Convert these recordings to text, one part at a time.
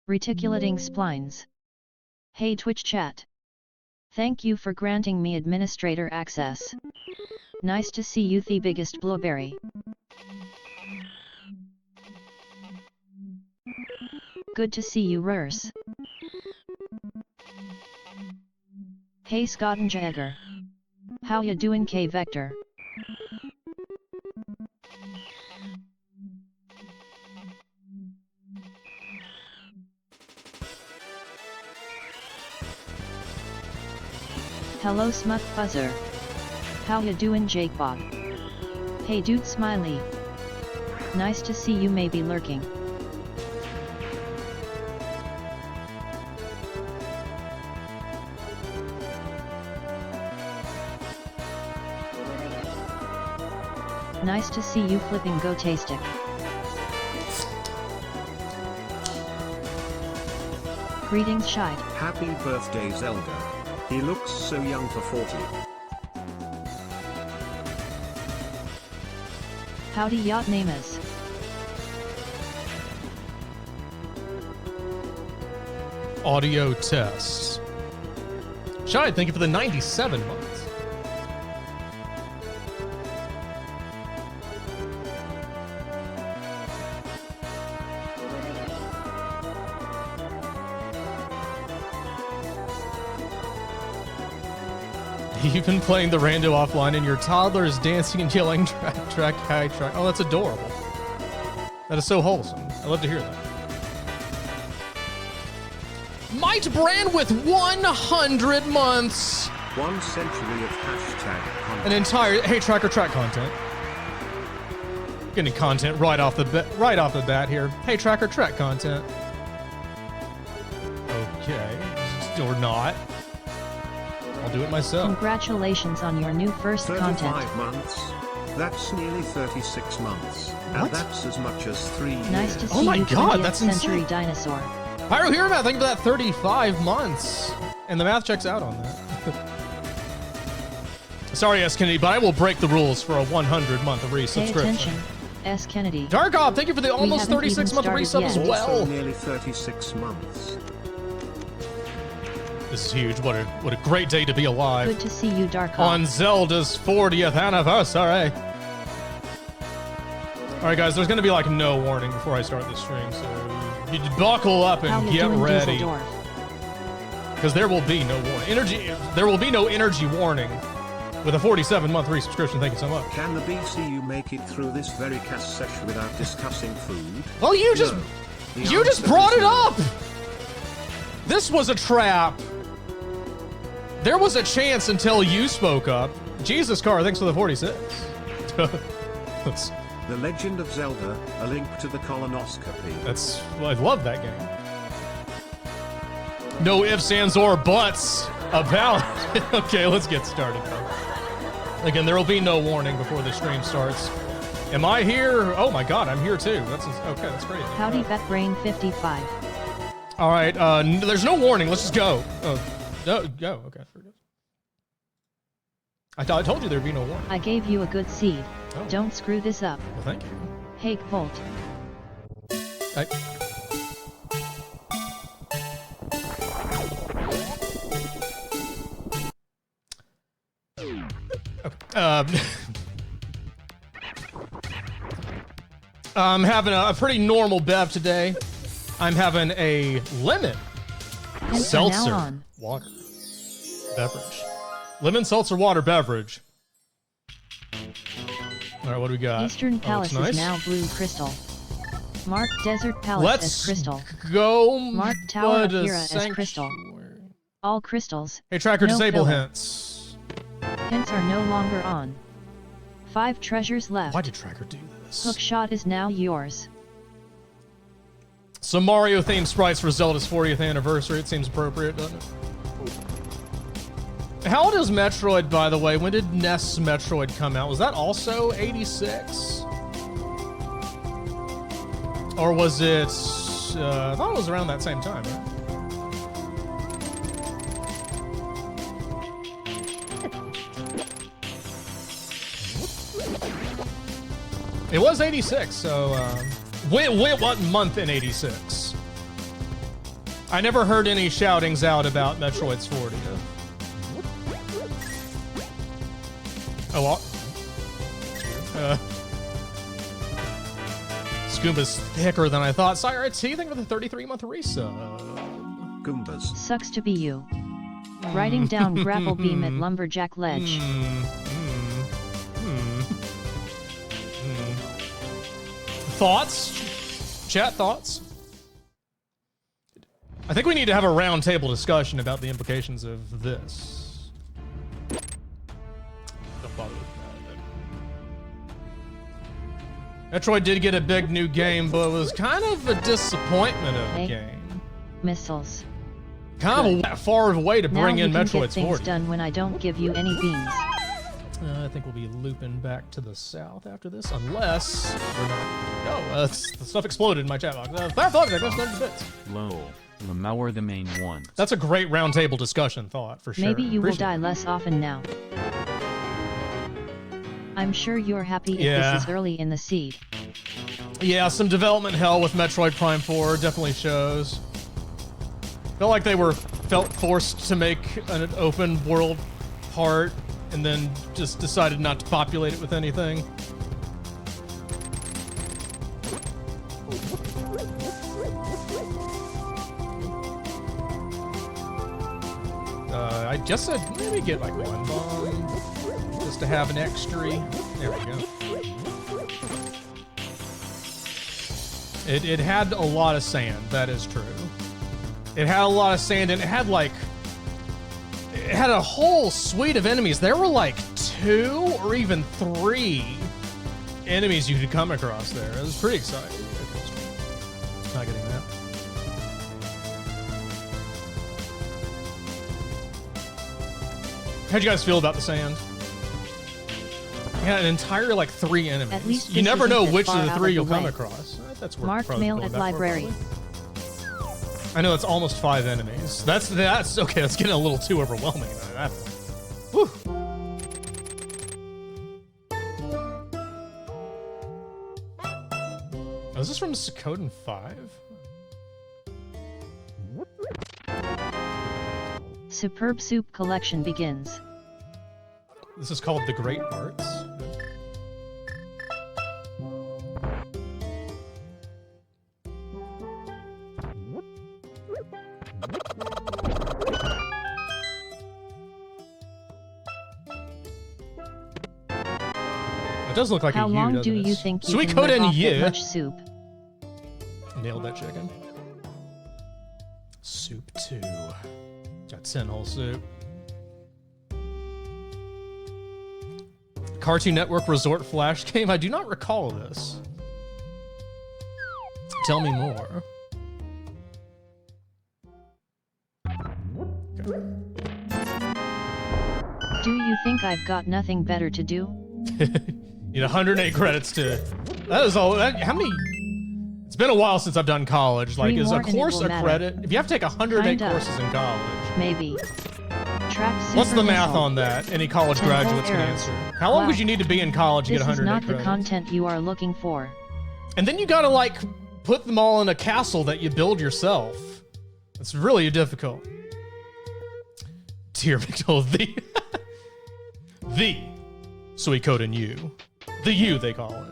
Reticulating splines. Hey Twitch chat. Thank you for granting me administrator access. Nice to see you, the biggest blueberry. Good to see you, Rurs. Hey Scottenjagger. How ya doing, K Vector? Hello Smut Buzzer. How ya doing, Jake Bob? Hey dude Smiley. Nice to see you, may be lurking. Nice to see you flipping go tastic. Greetings Shide. Happy birthday Zelda. He looks so young for 40. Howdy yacht namas. Audio tests. Shide, thank you for the 97 months. You've been playing the rando offline and your toddler is dancing and yelling track, high track. Oh, that's adorable. That is so wholesome. I love to hear that. Might Brand with 100 months. 1 century of hashtag content. An entire Hey Tracker track content. Getting content right off the bat here. Hey Tracker track content. Okay. Or not. I'll do it myself. Congratulations on your new first 35 content. months. That's nearly 36 months. What? And that's as much as 3 years. Nice to see Oh my you, God, 20th that's century insane. dinosaur. Pyro Hero Math, thank you for that 35 months. And the math checks out on that. Sorry, S. Kennedy, but I will break the rules for a 100-month Pay resubscription. attention, S. Kennedy. Darkop, thank you for the almost haven't 36-month even resub started as yet. well. Also nearly 36 months. This is huge. What a great day to be alive. Good to see you, Dark On Zelda's 40th anniversary. Alright guys, there's gonna be like no warning before I start this stream, so you buckle up How and you get doing, ready. Dieseldorf? Because there will be no warning. There will be no energy warning with a 47-month resubscription. Thank you so much. Can the BCU make it through this very cast session without discussing food? Well, you just No. The you just answer brought is it no. up. This was a trap. There was a chance until you spoke up. Jesus Car, thanks for the 46. The Legend of Zelda, a link to the colonoscopy. I love that game. No ifs, ands, or buts about it. Okay, let's get started. Again, there will be no warning before the stream starts. Am I here? Oh my God, I'm here too. Okay, that's great. Howdy, Vetbrain 55. All right, there's no warning. Let's just go. Oh, no, go. Okay, forget. I told you there'd be no warning. I gave you a good seed. Oh. Don't screw this up. Well, thank you. Hake Volt. I'm having a pretty normal bev today. I'm having a lemon Hence are now seltzer on. water beverage. Lemon seltzer water beverage. All right, what do we got? Eastern Oh, Palace it's nice. is now blue crystal. Mark Desert Palace Let's as crystal. go. Mark Tower of but a Hira as crystal. sanctuary. All crystals. Hey, tracker, No disable filler. hints. Hints are no longer on. 5 treasures left. Why did tracker do this? Hookshot is now yours. Some Mario themed sprites for Zelda's 40th anniversary. It seems appropriate, doesn't it? How old is Metroid, by the way? When did NES Metroid come out? Was that also 86? Or was it... I thought it was around that same time, right? It was 86, so... what month in 86? I never heard any shoutings out about Metroid's 40. Oh, well. Scuba's thicker than I thought. Sire T, thank you for the 33-month resub. Goombas. Sucks to be you. Writing down grapple beam at Lumberjack Ledge. Thoughts? Chat thoughts? I think we need to have a round table discussion about the implications of this. Don't bother with that. Metroid did get a big new game, but it was kind of a disappointment of a game. Missiles. Kind of a far way to bring in Metroid's 40. Now you can get things done when I don't give you any beans. I think we'll be looping back to the south after this, unless we're not. No, the stuff exploded in my chat box. Lol. Lamau are the main ones. That's a great roundtable discussion thought, for sure. Maybe you will die less often now. I'm sure you're happy if this is early in the seed. Yeah, some development hell with Metroid Prime 4 definitely shows. Felt like they felt forced to make an open world part and then just decided not to populate it with anything. I guess I'd maybe get like one bomb just to have an extra. There we go. It had a lot of sand, that is true. It had a lot of sand, and it had a whole suite of enemies. There were like 2 or even 3 enemies you could come across there. It was pretty exciting. Not getting that. How'd you guys feel about the sand? Yeah, an entire like 3 enemies. At least you never know which of the 3 you'll come way. across. That's worth Marked mail at library. I know it's almost 5 enemies. That's okay. That's getting a little too overwhelming at that point. Whew. Oh, is this from Suikoden 5? Superb soup collection begins. This is called The Great Arts. It does look like How a U, long doesn't do it? you think you Suikoden can live off U. that much soup? Nailed that chicken. Soup 2. Got 10 whole soup. Cartoon Network Resort Flash game? I do not recall this. Tell me more. Okay. Do you think I've got nothing better to do? Need 108 credits to... That is all... how many... It's been a while since I've done college. Like, 3 is more a and it course will a matter. credit? If you have to take 108 Kinda. courses in college... Maybe. Track What's the super math missile. on that? Any college 10 graduates can arrows. answer. How long Wow. would you need to be in college to This get is 108 not the credits? content you are looking for. And then you gotta, like, put them all in a castle that you build yourself. It's really difficult. Dear Victor, the Suikoden U. The U, they call it.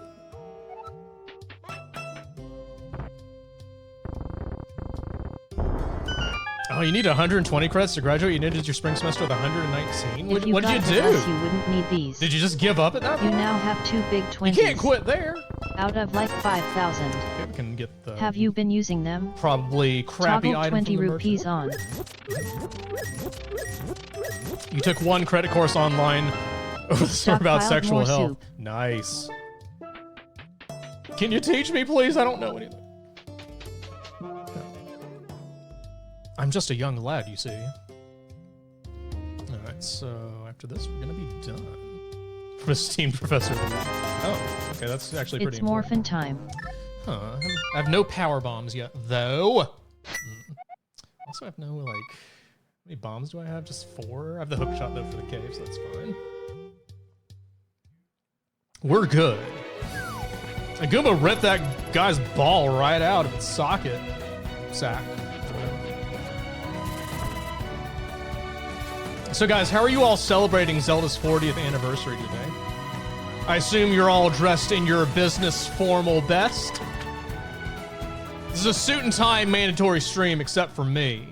Oh, you need 120 credits to graduate? You needed your spring semester with 119? If you What'd you got do? with us, you wouldn't need these. Did you just give up at that You point? now have 2 big 20s. You can't quit there. Out of like 5,000. Okay, we can get the Have you been using them? probably crappy Toggle item 20 from the rupees merchant. on. You took 1 credit course online over the summer about Stockpiled sexual more health. soup. Nice. Can you teach me, please? I don't know anything. I'm just a young lad, you see. Alright, so after this, we're gonna be done. From esteemed professor. Oh, okay, that's actually pretty It's important. morphin' time. Huh. I have no power bombs yet, though. Also, I have no, like... How many bombs do I have? Just 4? I have the hook shot, though, for the cave, so that's fine. We're good. And Goomba ripped that guy's ball right out of its socket. Sack. So guys, how are you all celebrating Zelda's 40th anniversary today? I assume you're all dressed in your business formal best? This is a suit and tie mandatory stream except for me.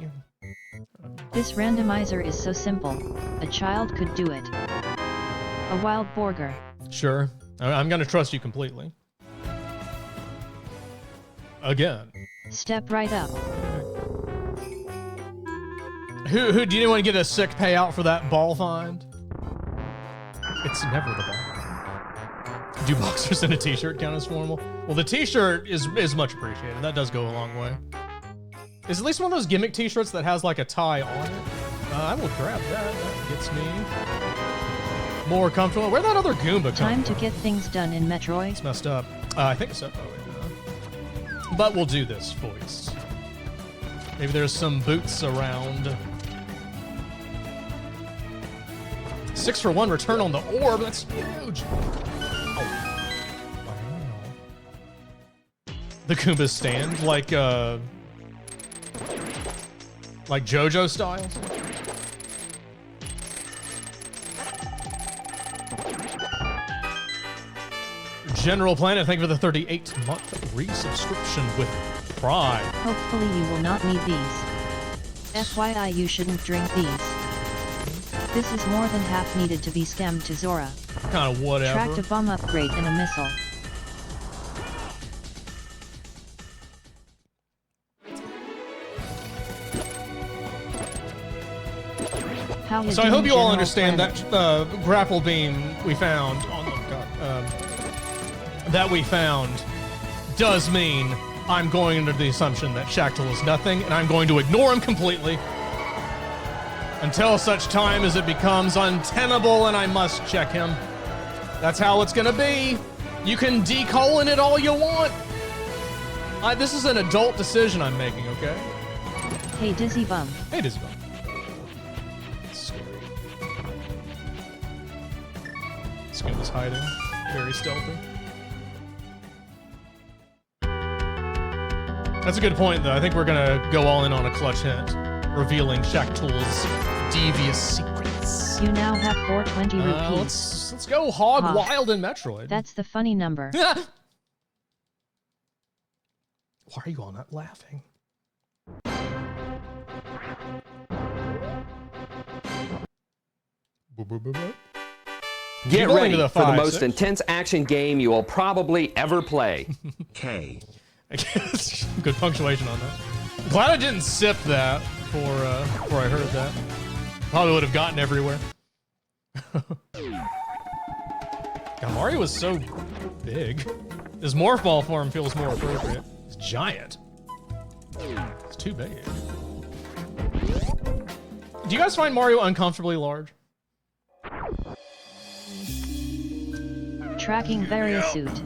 This randomizer is so simple, a child could do it. A wild burger. Sure, I'm gonna trust you completely. Again. Step right up. Who do you want to get a sick payout for that ball find? It's never the ball. Do boxers in a t-shirt count as formal? Well, the t-shirt is much appreciated. That does go a long way. Is at least one of those gimmick t-shirts that has like a tie on it? I will grab that. That gets me more comfortable. Where'd that other Goomba come Time from? to get things done in Metroid. It's messed up. I think so. Oh, yeah. But we'll do this voice. Maybe there's some boots around. 6 for 1 return on the orb. That's huge. Oh. Wow. The Goomba stand, like JoJo style. General Planet, thank you for the 38-month resubscription with Prime. Hopefully you will not need these. FYI, you shouldn't drink these. This is more than half needed to be scammed to Zora. Kind of whatever. Tracked a bomb upgrade and a missile. So I hope you all understand that grapple beam we found. Oh god. That we found does mean I'm going under the assumption that Shactal is nothing, and I'm going to ignore him completely until such time as it becomes untenable and I must check him. That's how it's gonna be. You can decolon it all you want. This is an adult decision I'm making, okay? Hey, Dizzy Bum. Hey, Dizzy Bum. Scary. Scoop is hiding. Very stealthy. That's a good point, though. I think we're gonna go all in on a clutch hit, revealing Shactal's devious secrets. You now have 420 rupees. Let's go hog wild in Metroid. That's the funny number. Why are you all not laughing? Get ready for the most intense action game you will probably ever play. K. Good punctuation on that. Glad I didn't sip that before I heard that. Probably would have gotten everywhere. God, Mario was so big. His morph ball form feels more appropriate. It's giant. It's too big. Do you guys find Mario uncomfortably large? Tracking various suit.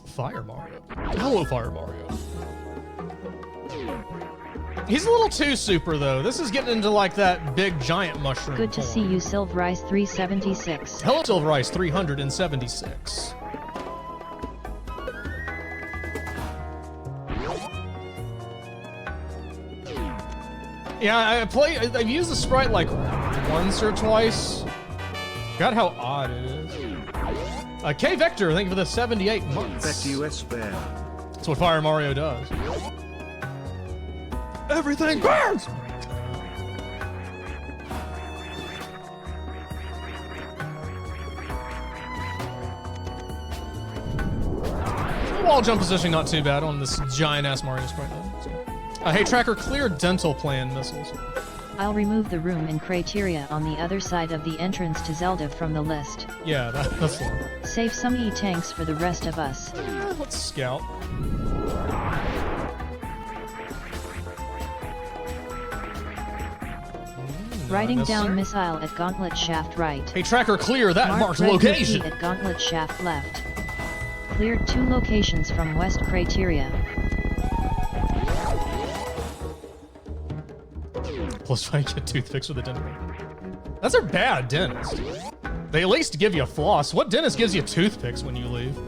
Fire Mario. Hello, Fire Mario. He's a little too super, though. This is getting into, like, that big giant mushroom Good to form. see you, Silverice 376. Hello, Silverice 376. Yeah, I've used the sprite, like, once or twice. God, how odd it is. K Vector, thank you for the 78 months. US Bear. That's what Fire Mario does. Everything burns! Wall jump positioning not too bad on this giant-ass Mario sprite. Hey, Tracker, clear dental plan missiles. I'll remove the room in Crateria on the other side of the entrance to Zelda from the list. Yeah, that's the one. Save some E-tanks for the rest of us. Let's scout. Writing down missile at Gauntlet Shaft right. Hey, Tracker, clear that marked red location. at Gauntlet Shaft left. Cleared 2 locations from West Crateria. Plus 5 get toothpicks with a dentist. That's a bad dentist. They at least give you a floss. What dentist gives you toothpicks when you leave?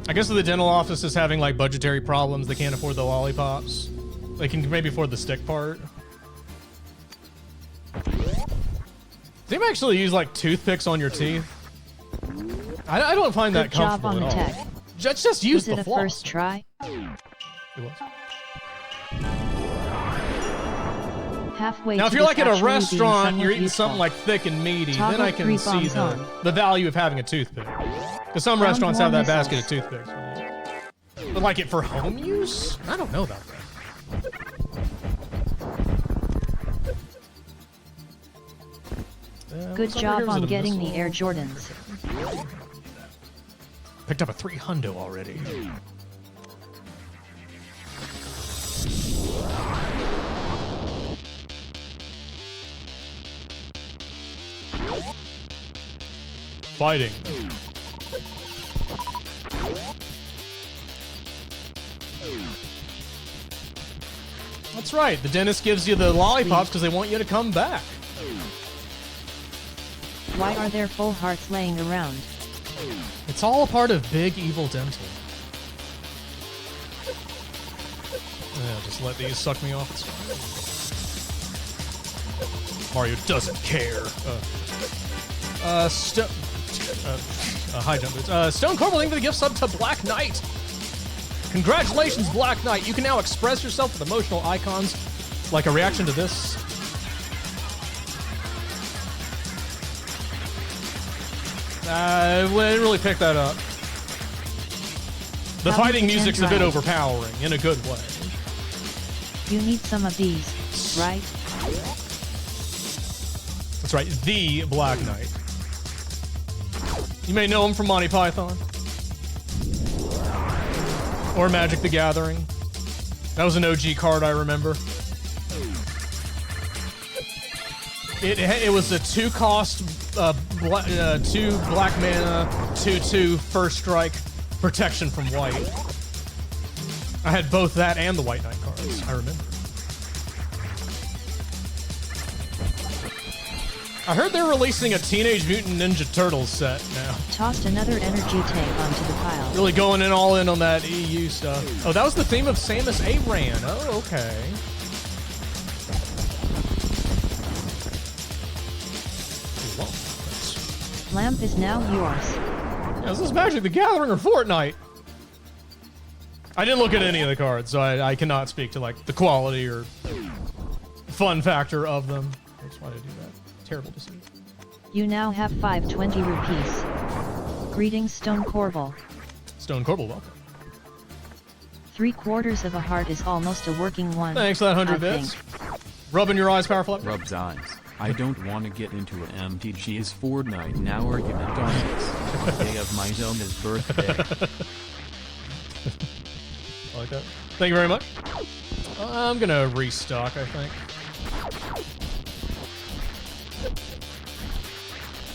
I guess the dental office is having like budgetary problems. They can't afford the lollipops. They can maybe afford the stick part. They may actually use like toothpicks on your teeth. I don't find that comfortable Good job on the at all. tech. Just use the Was it a floss. first try? It was. Halfway Now, if to you're this like at a actually being restaurant, somewhat you're eating useful. something like thick and meaty, Toggle then I can 3 see bombs the on. value of having a toothpick. Because some Round restaurants have 1 that basket of missiles. toothpicks. But like it for home use? I don't know about that. Good what's over job here? Is on it a getting the missile? Air Jordans. Picked up a 300 already. Fighting. That's right. The dentist gives you the lollipops because they want you to come back. Why are there full hearts laying around? It's all a part of Big Evil Dental. Yeah, just let these suck me off. It's fine. Mario doesn't care. High jump boots. Stone Corporal, thank you for the gift sub to Black Knight. Congratulations, Black Knight. You can now express yourself with emotional icons, like a reaction to this. I didn't really pick that up. The How fighting does it music's a bit drive? overpowering, in a good way. You need some of these, right? That's right, the Black Knight. You may know him from Monty Python. Or Magic the Gathering. That was an OG card, I remember. It was a 2-cost, 2 black mana, 2/2 first strike protection from white. I had both that and the White Knight cards, I remember. I heard they're releasing a Teenage Mutant Ninja Turtles set now. Tossed another energy tank onto the pile. Really going in all in on that EU stuff. Oh, that was the theme of Samus Aran. Oh, okay. Lamp is now yours. Yeah, is this Magic the Gathering or Fortnite? I didn't look at any of the cards, so I cannot speak to like the quality or fun factor of them. That's why I do that. Terrible decision. You now have 520 rupees. Greetings, Stone Corval. Stone Corporal, welcome. 3/4 of a heart is almost a working one. Thanks for that 100 I bits. think. Rubbing your eyes, Powerful. Rubs eyes. I don't want to get into an MTG's Fortnite now argument on this day of my Zelda's birthday. I like that. Thank you very much. I'm gonna restock, I think.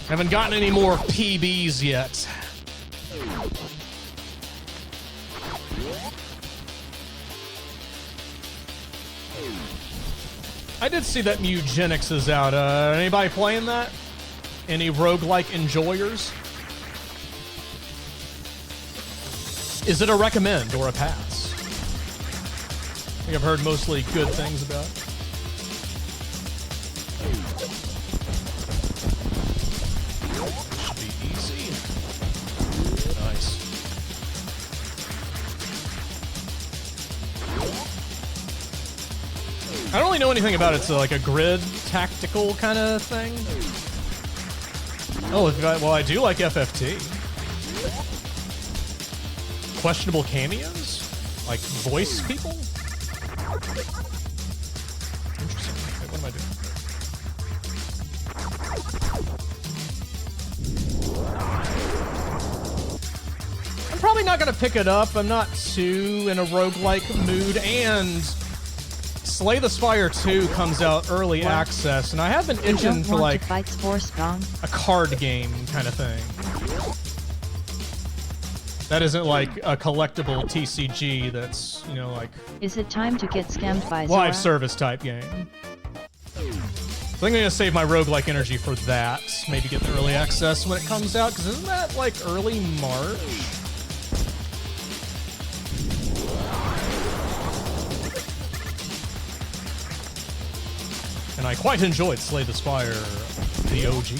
Haven't gotten any more PBs yet. I did see that Mugenics is out. Anybody playing that? Any roguelike enjoyers? Is it a recommend or a pass? I think I've heard mostly good things about it. Should be easy. Nice. I don't really know anything about it. It's like a grid tactical kind of thing. Oh, well, I do like FFT. Questionable cameos? Like voice people? Interesting. Wait, what am I doing? I'm probably not going to pick it up. I'm not too in a roguelike mood, and Slay the Spire 2 comes out early access, and I have been itching for like a card game kind of thing. That isn't like a collectible TCG that's, you know, like... Is it time to get scammed by Zora? Live service type game. I think I'm gonna save my roguelike energy for that. Maybe get the early access when it comes out, because isn't that like early March? quite enjoyed Slay the Spire, the OG.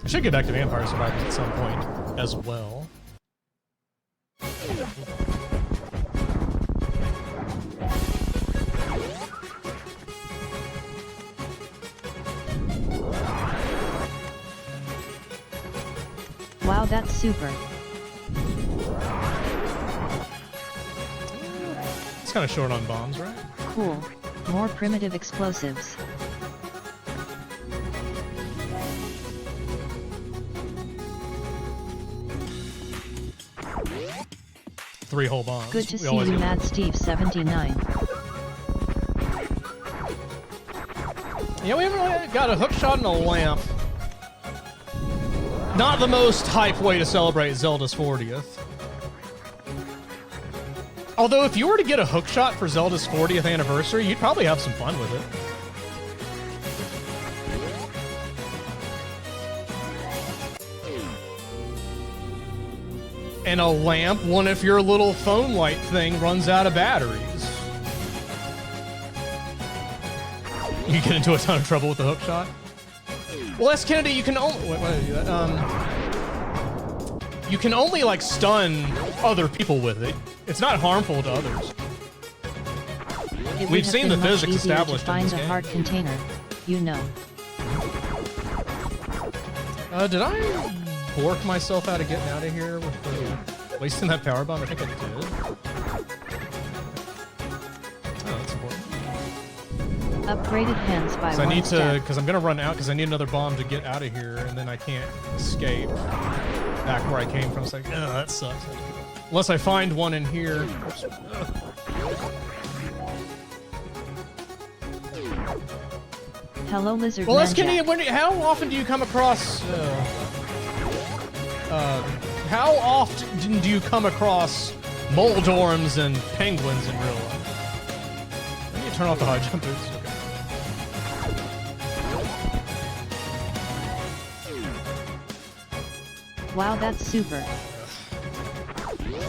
I should get back to Vampire Survivors at some point as well. Wow, that's super. It's kind of short on bombs, right? Cool. More primitive explosives. Three whole bombs. Good to see you, Mad Steve 79. Yeah, we haven't really got a hookshot and a lamp. Not the most hype way to celebrate Zelda's 40th. Although, if you were to get a hookshot for Zelda's 40th anniversary, you'd probably have some fun with it. And a lamp, one if your little phone light thing runs out of batteries. You get into a ton of trouble with the hookshot. Well, S. Kennedy, you can only you can only like stun other people with it. It's not harmful to others. We've seen the physics established in this game. Find a hard container, you know. Did I bork myself out of getting out of here with wasting that power bomb? I think I did. Oh, that's important. Upgraded hands by So I need to, step. because I'm gonna run out, because I need another bomb to get out of here, and then I can't escape back where I came from. It's like, oh, that sucks. Unless I find one in here. Oops. Hello, lizard. Well, how often do you come across? How often do you come across Moldorms and penguins in real life? I need to turn off the high jump boots. Okay. Wow, that's super.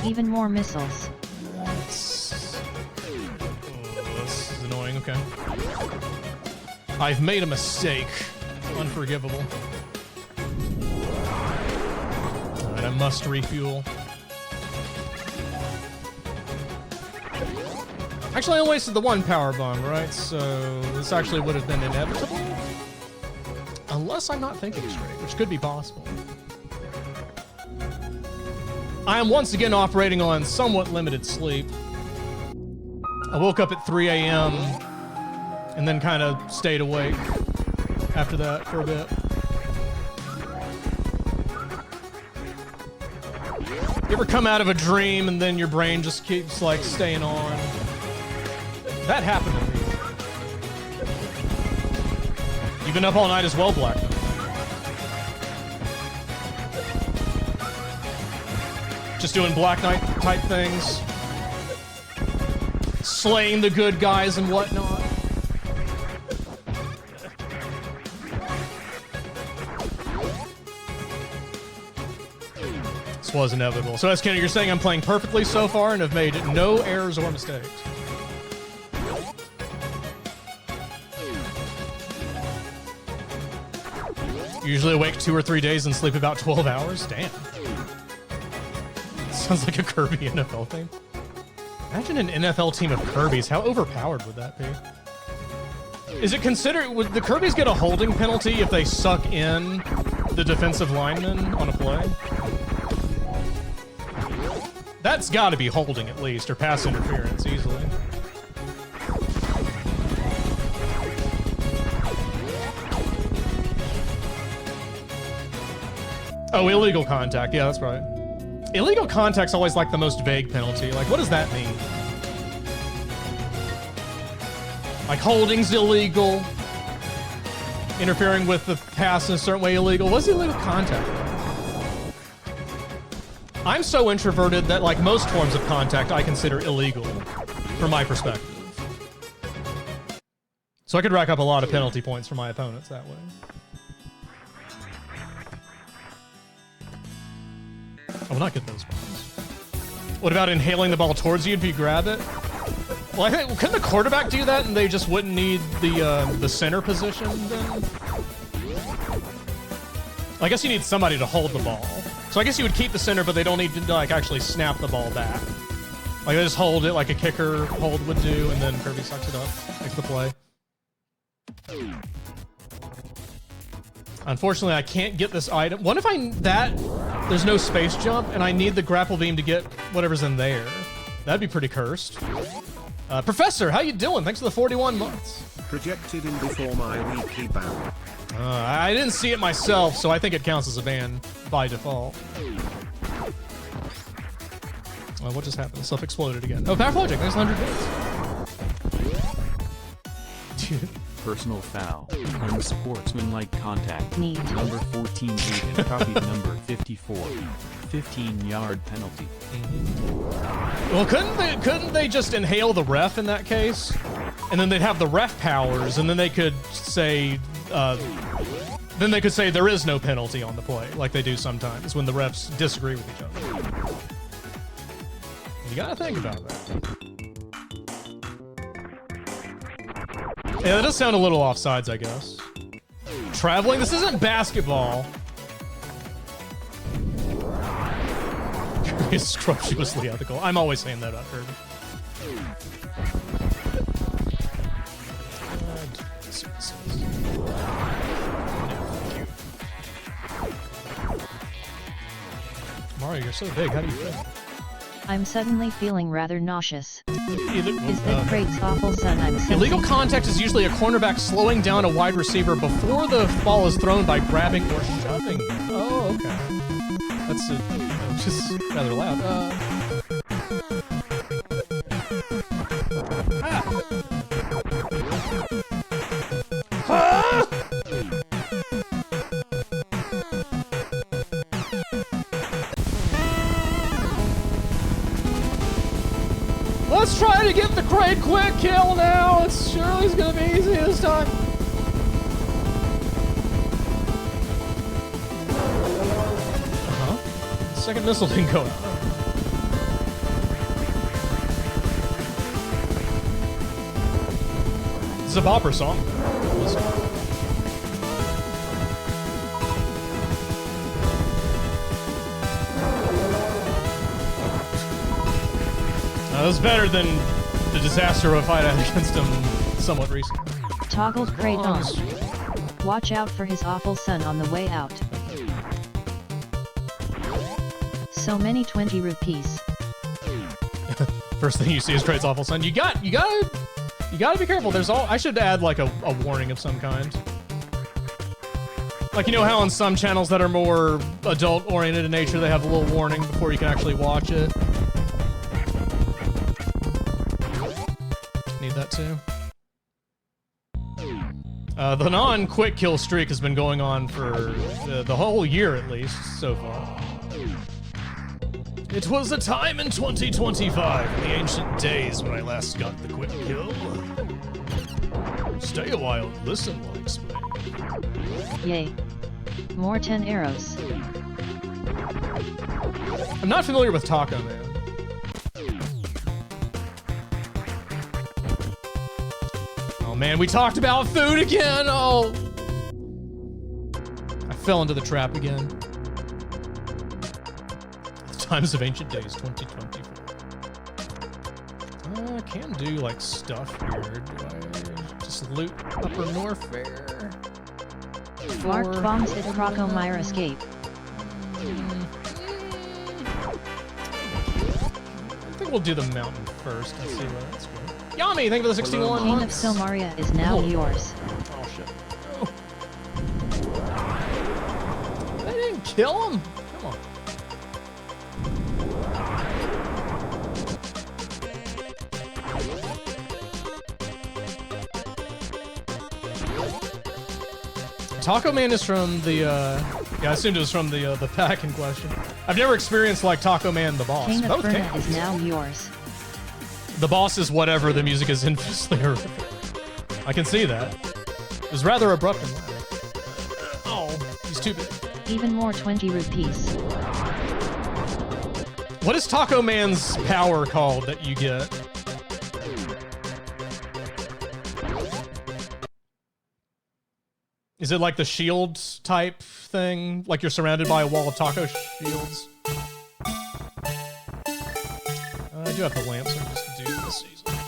Even more missiles. This is annoying. Okay. I've made a mistake. Unforgivable. Alright, I must refuel. Actually, I only wasted the one power bomb, right? So this actually would have been inevitable. Unless I'm not thinking straight, which could be possible. I am once again operating on somewhat limited sleep. I woke up at 3 a.m. and then kind of stayed awake after that for a bit. You ever come out of a dream and then your brain just keeps like staying on? That happened to me. You've been up all night as well, Black. Just doing Black Knight type things. Slaying the good guys and whatnot. This was inevitable. So, Kenny, you're saying I'm playing perfectly so far and have made no errors or mistakes. Usually awake 2 or 3 days and sleep about 12 hours? Damn. Sounds like a Kirby NFL thing. Imagine an NFL team of Kirbys. How overpowered would that be? Is it considered... Would the Kirbys get a holding penalty if they suck in the defensive lineman on a play? That's got to be holding at least, or pass interference easily. Oh, illegal contact. Yeah, that's right. Illegal contact's always like the most vague penalty. Like, what does that mean? Like, holding's illegal. Interfering with the pass in a certain way illegal. What's illegal contact? I'm so introverted that, like, most forms of contact I consider illegal, from my perspective. So I could rack up a lot of penalty points for my opponents that way. I will not get those points. What about inhaling the ball towards you if you grab it? Well, I think, couldn't the quarterback do that and they just wouldn't need the center position then? I guess you need somebody to hold the ball. So I guess you would keep the center, but they don't need to like actually snap the ball back. Like they just hold it like a kicker hold would do, and then Kirby sucks it up, makes the play. Unfortunately, I can't get this item. What if there's no space jump, and I need the grapple beam to get whatever's in there? That'd be pretty cursed. Professor, how you doing? Thanks for the 41 months. Projected in before my weekly ban. I didn't see it myself, so I think it counts as a ban by default. What just happened? Stuff exploded again. Oh, Powerful Logic, there's 100 bits. Personal foul. Unsportsmanlike contact. Neat. Number 14 and copied number 54. 15-yard penalty. Well, couldn't they just inhale the ref in that case? And then they'd have the ref powers, and then they could say there is no penalty on the play, like they do sometimes when the refs disagree with each other. You gotta think about that. Yeah, that does sound a little offsides, I guess. Traveling? This isn't basketball. Kirby is scrumptiously ethical. I'm always saying that about Kirby. Mario, you're so big. How do you feel? I'm suddenly feeling rather nauseous. Is that Craig's awful son I'm sensing? Illegal contact is usually a cornerback slowing down a wide receiver before the ball is thrown by grabbing or shoving. Oh, okay. That's just rather loud. Let's try to get the Craig quick kill now. It's surely gonna be easy this time. Second missile didn't go out. It's a bopper song. That was better than the disaster of a fight I had against him somewhat recently. Toggled crate on. Watch out for his awful son on the way out. So many 20 rupees. First thing you see is Krait's awful son. You gotta be careful. I should add like a warning of some kind. Like, you know how on some channels that are more adult oriented in nature, they have a little warning before you can actually watch it. Need that too. The non-quick kill streak has been going on for the whole year at least so far. It was a time in 2025, in the ancient days when I last got the quick kill. Stay a while, listen while I explain. Yay. More 10 arrows. I'm not familiar with Taco Man. Oh man, we talked about food again! Oh! I fell into the trap again. Times of Ancient Days 2024. I can do like stuff here. Do I just loot Upper Norfair? Marked bombs hit Rocco Meyer escape. I think we'll do the mountain first. Let's see what that's good. Yami, thank you for the 61 King months. of Somaria is now yours. Oh shit. Oh. They didn't kill him? Come on. Taco Man is from the, yeah, I assumed it was from the pack in question. I've never experienced, like, Taco Man the boss. King of Fernet is now yours. The boss is whatever, the music is infamously horrific. I can see that. It was rather abrupt and loud. Oh, he's too big. Even more 20 rupees. What is Taco Man's power called that you get? Is it like the shield type thing? Like you're surrounded by a wall of taco shields? I do have the lamp, so I can just do this easily.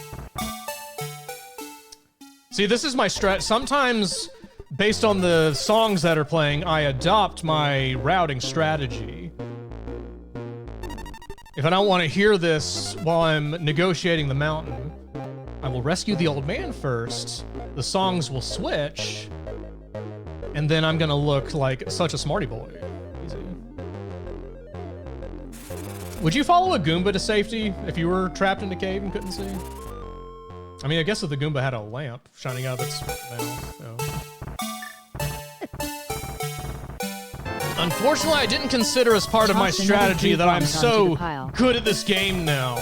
See, this is my strat. Sometimes, based on the songs that are playing, I adopt my routing strategy. If I don't want to hear this while I'm negotiating the mountain, I will rescue the old man first. The songs will switch. And then I'm gonna look like such a smarty boy. Easy. Would you follow a Goomba to safety if you were trapped in a cave and couldn't see? I mean, I guess if the Goomba had a lamp shining out of its mouth. So. Unfortunately, I didn't consider as part of my strategy that I'm so good at this game now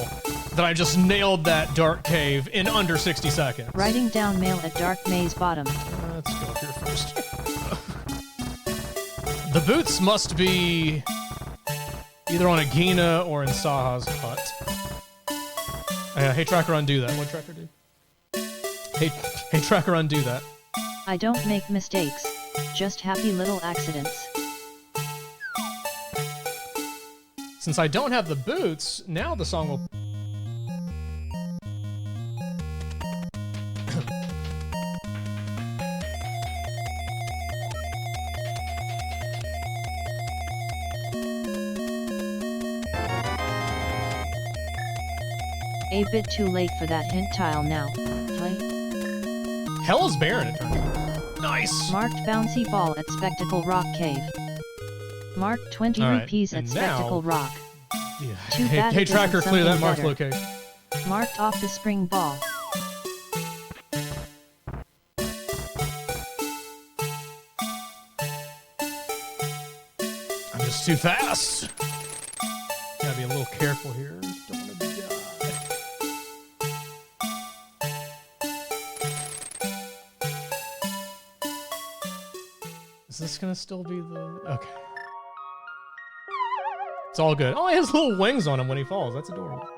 that I just nailed that dark cave in under 60 seconds. Writing down mail at Dark Maze Bottom. Let's go up here first. The boots must be either on Agina or in Saha's hut. Hey, Tracker, undo that. What Tracker do? Hey, Tracker, undo that. I don't make mistakes, just happy little accidents. Since I don't have the boots, now the song will... A bit too late for that hint tile now. Play. Hell is barren, it turns out. Nice! Marked bouncy ball at Spectacle Rock Cave. Marked 20 rupees at Spectacle Rock. Yeah. Too bad Hey, Tracker, clear that marked better. location. Marked off the spring ball. I'm just too fast. Gotta be a little careful here. Don't want to die. Is this gonna still be the... Okay. It's all good. Oh, he has little wings on him when he falls. That's adorable.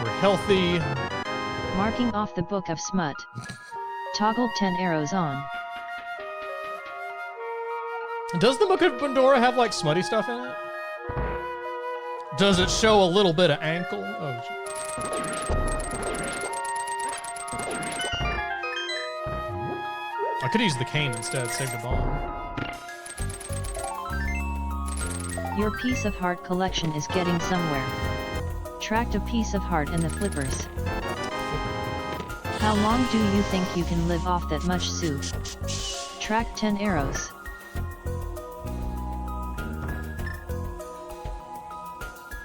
We're healthy. Marking off the Book of Smut. Toggled 10 arrows on. Does the Book of Pandora have like smutty stuff in it? Does it show a little bit of ankle? Oh, shit. I could use the cane instead, save the bomb. Your piece of heart collection is getting somewhere. Tracked a piece of heart in the flippers. How long do you think you can live off that much soup? Tracked 10 arrows.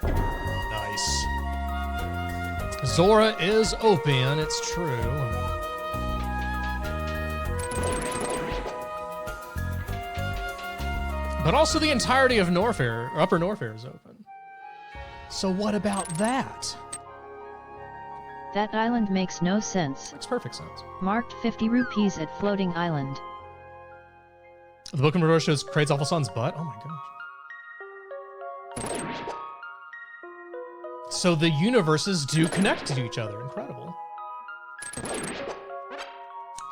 Nice. Zora is open, it's true. But also the entirety of Norfair, Upper Norfair is open. So what about that? That island makes no sense. Makes perfect sense. Marked 50 rupees at Floating Island. The Book of Pandora shows Kraid's awful son's butt? Oh my gosh. So the universes do connect to each other. Incredible.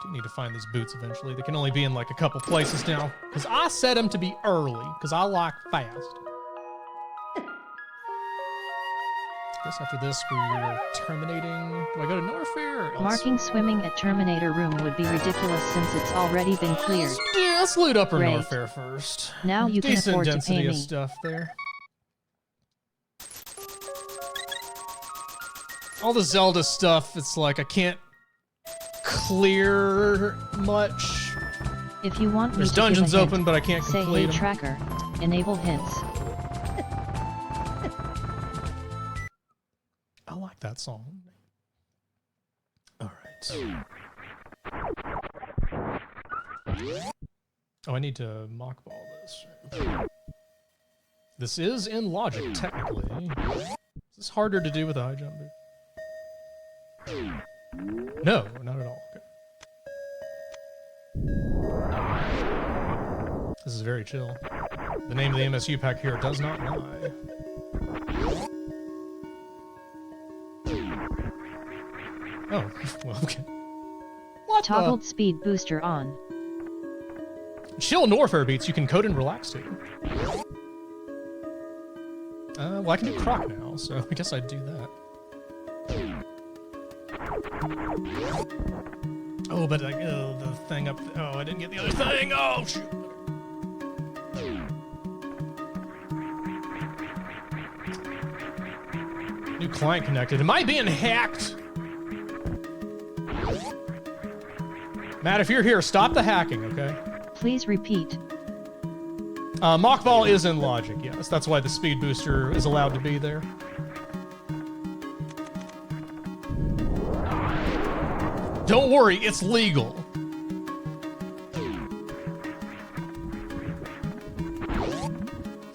Do need to find these boots eventually. They can only be in like a couple places now. Because I set them to be early. Because I like fast. I guess after this we're terminating. Do I go to Norfair? Or Marking swimming at Terminator Room would be ridiculous since it's already been cleared. Yeah, let's loot Upper Great. Norfair first. Now you can Decent afford to density pay of me. stuff there. All the Zelda stuff, it's like I can't clear much. If you want me There's to give a dungeons hint, open, but I can't say complete hey them. tracker, enable hints. I like that song. All right. Oh, I need to mockball this. This is in logic, technically. Is this harder to do with a high jump boot? No, not at all. Okay. This is very chill. The name of the MSU pack here does not lie. Oh, well, okay. What Toggled speed booster on. Chill Norfair beats you can code and relax to. Well, I can do Croc now, so I guess I'd do that. Oh, but the thing up... Oh, I didn't get the other thing! Oh, shoot! New client connected. Am I being hacked? Matt, if you're here, stop the hacking, okay? Please repeat. Mockball is in logic, yes. That's why the speed booster is allowed to be there. Don't worry, it's legal.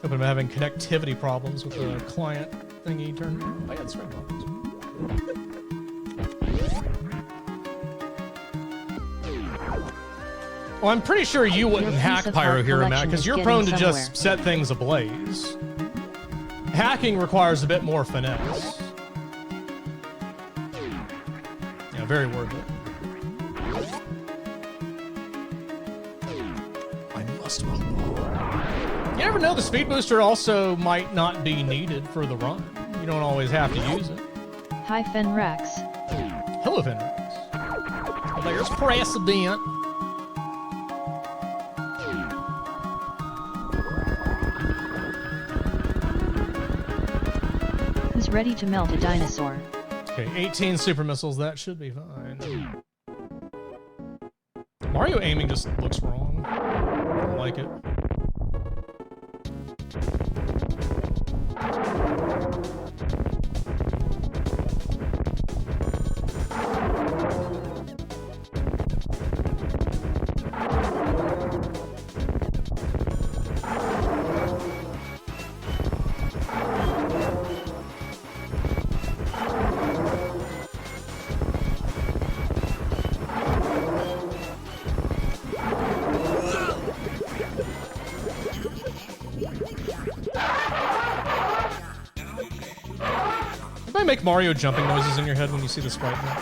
Hope I'm having connectivity problems with the client thingy turned on. Oh yeah, that's right. Well, I'm pretty sure you wouldn't hack Pyro here, Matt, because you're prone to just set things ablaze. Hacking requires a bit more finesse. Yeah, very worth it. I must run. You never know, the speed booster also might not be needed for the run. You don't always have to use it. Hi, Fenrex. Hello, Fenrex. Well, there's precedent. Who's ready to melt a dinosaur? Okay, 18 super missiles. That should be fine. Mario aiming just looks wrong. I don't like it. Make Mario jumping noises in your head when you see the sprite now.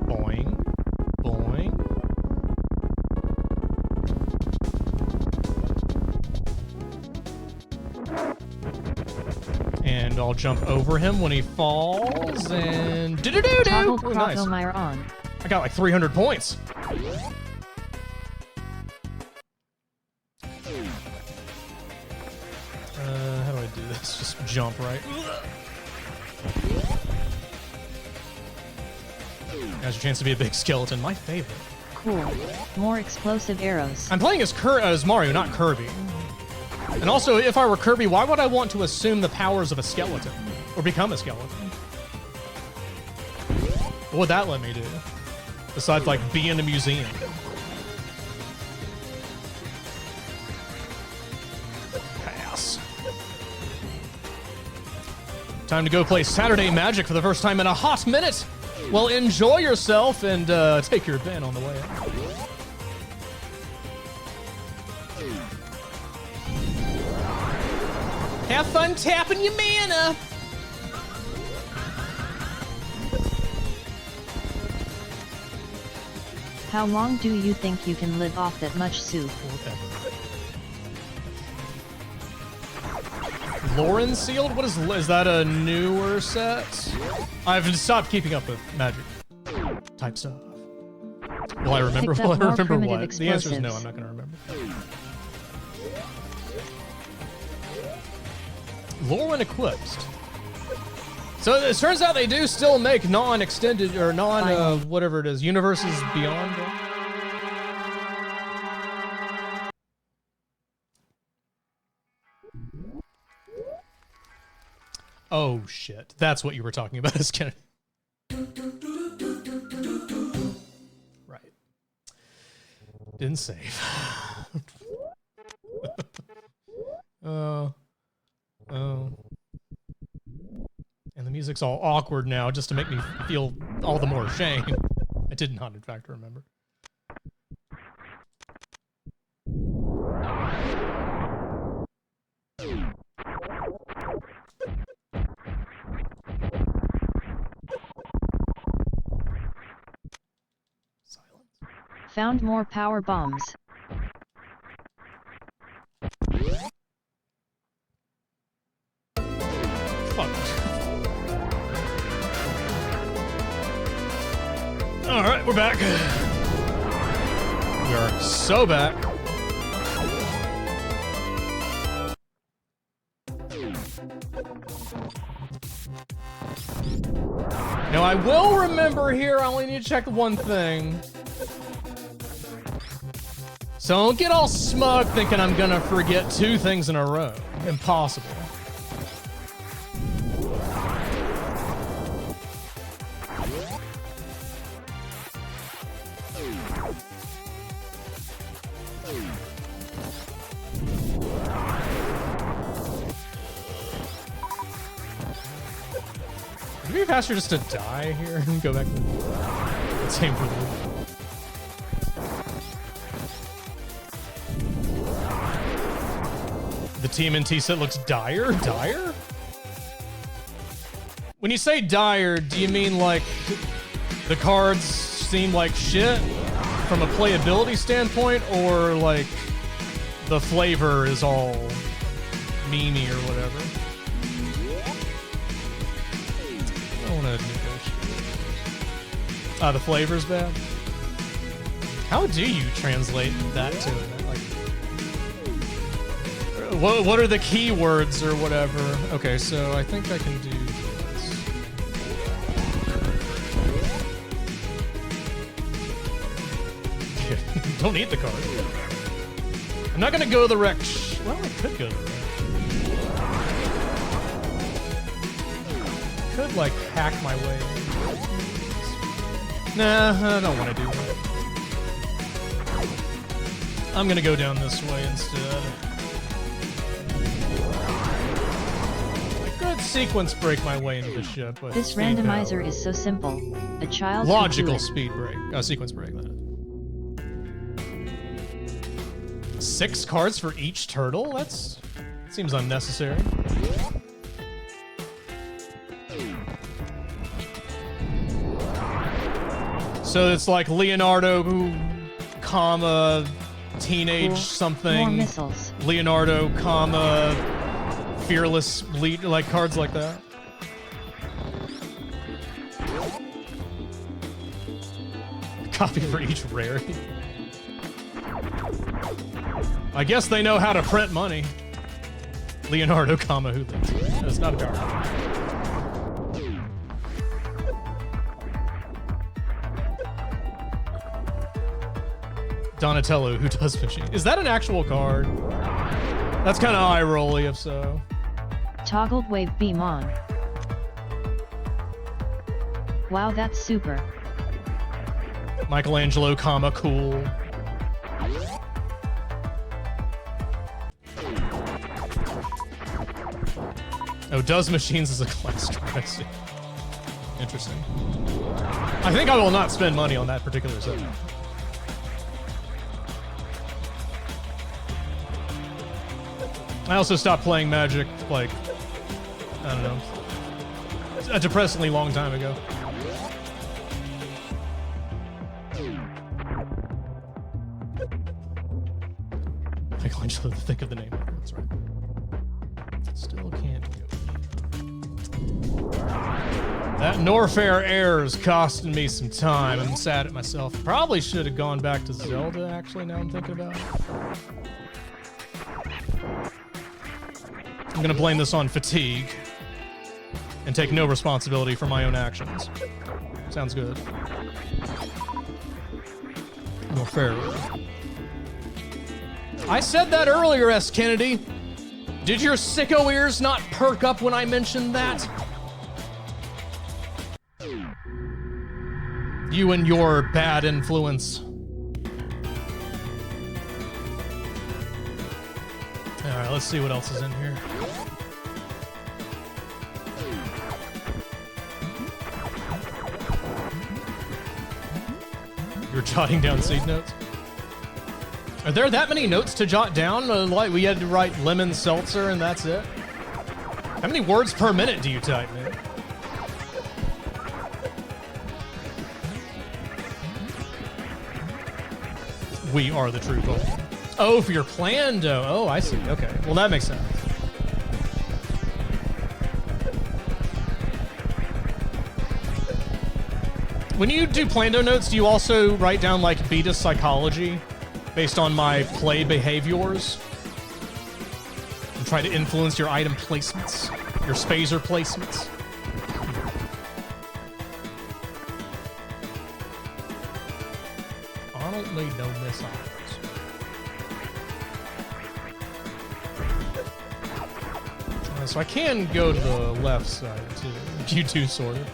Boing, boing. And I'll jump over him when he falls, and do-do-do-do! Toggled Oh, nice. on. I got like 300 points. How do I do this? Just jump, right? Has a chance to be a big skeleton. My favorite. Cool. More explosive arrows. I'm playing as Mario, not Kirby. And also, if I were Kirby, why would I want to assume the powers of a skeleton? Or become a skeleton? What would that let me do? Besides, like, be in a museum. Pass. Time to go play Saturday Magic for the first time in a hot minute! Well, enjoy yourself and take your bin on the way out. Have fun tapping your mana! How long do you think you can live off that much soup? Lauren sealed? What is that a newer set? I've stopped keeping up with magic type stuff. Will I remember? Will I remember what? The answer is no, I'm not going to remember. Lauren equipped. So it turns out they do still make non-extended or whatever it is, universes beyond. Oh shit! That's what you were talking about, as Kennedy. Right. Didn't save. Oh. And the music's all awkward now just to make me feel all the more shame. I did not, in fact, remember. Found more power bombs. Fuck. Alright, we're back. We are so back. Now I will remember here, I only need to check one thing. So don't get all smug thinking I'm gonna forget 2 things in a row. Impossible. Would it be faster just to die here and go back to the same room? The TMNT set looks dire? Dire? When you say dire, do you mean like the cards seem like shit from a playability standpoint, or like the flavor is all memey or whatever? I don't want to negotiate. The flavor's bad? How do you translate that to it? What are the keywords or whatever? Okay, so I think I can do this. Don't need the card. I'm not gonna go the wreck. Well, I could go the wreck. Could like hack my way. Nah, I don't want to do that. I'm gonna go down this way instead. Sequence break my way into the ship. But this randomizer is so simple. A child. Logical speed break. Sequence break. That. 6 cards for each turtle? That's seems unnecessary. So it's like Leonardo, comma, teenage cool. something. More missiles. Leonardo, comma, fearless lead, like cards like that. Copy for each rarity. I guess they know how to print money. Leonardo, comma, who thinks? That's not a card. Donatello, who does machine. Is that an actual card? That's kind of eye-rolly if so. Toggled wave beam on. Wow, that's super. Michelangelo, comma, cool. Oh, does machines as a class strategy. Interesting. I think I will not spend money on that particular set. I also stopped playing Magic, like, I don't know, a depressingly long time ago. Michelangelo, think of the name. That's right. Still can't go. That Norfair air is costing me some time. I'm sad at myself. Probably should have gone back to Zelda, actually, now I'm thinking about it. I'm gonna blame this on fatigue and take no responsibility for my own actions. Sounds good. No fair. I said that earlier, S. Kennedy. Did your sicko ears not perk up when I mentioned that? You and your bad influence. Alright, let's see what else is in here. You're jotting down seed notes? Are there that many notes to jot down? Like we had to write lemon seltzer and that's it? How many words per minute do you type, man? We are the true goal. Oh, for your plan, though. Oh, I see. Okay. Well, that makes sense. When you do Plando notes, do you also write down, like, beta psychology based on my play behaviors? And try to influence your item placements? Your spazer placements? I don't need no missiles. So I can go to the left side, too. You do, sort of.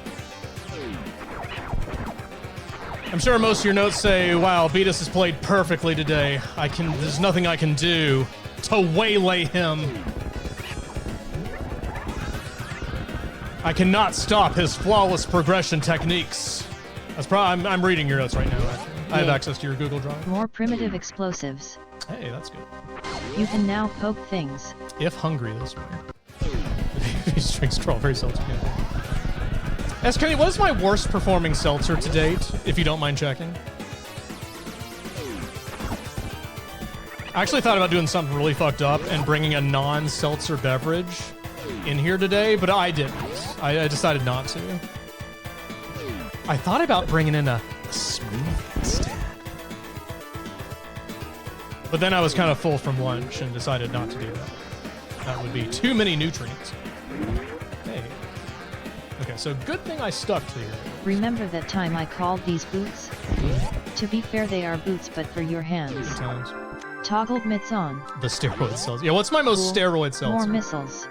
I'm sure most of your notes say, wow, Beatus has played perfectly today. There's nothing I can do to waylay him. I cannot stop his flawless progression techniques. That's I'm reading your notes right now, actually. I have access to your Google Drive. More primitive explosives. Hey, that's good. You can now poke things. If hungry this way. These drink strawberry seltzer. Kenny, what is my worst performing seltzer to date, if you don't mind checking? I actually thought about doing something really fucked up and bringing a non-seltzer beverage in here today, but I didn't. I decided not to. I thought about bringing in a smoothie instead. But then I was kind of full from lunch and decided not to do that. That would be too many nutrients. Hey. Okay, so good thing I stuck to here. Remember that time I called these boots? To be fair, they are boots, but for your hands. Times. Toggled mitts on. The steroid cells. Yeah, what's my most steroid seltzer? More missiles.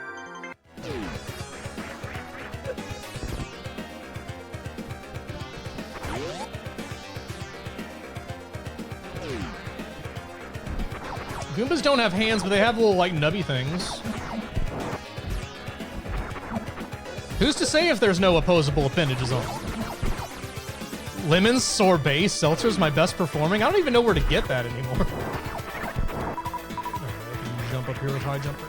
Goombas don't have hands, but they have little, like, nubby things. Who's to say if there's no opposable appendages on them? Lemon sorbet seltzer's my best performing? I don't even know where to get that anymore. I can jump up here with high jumper.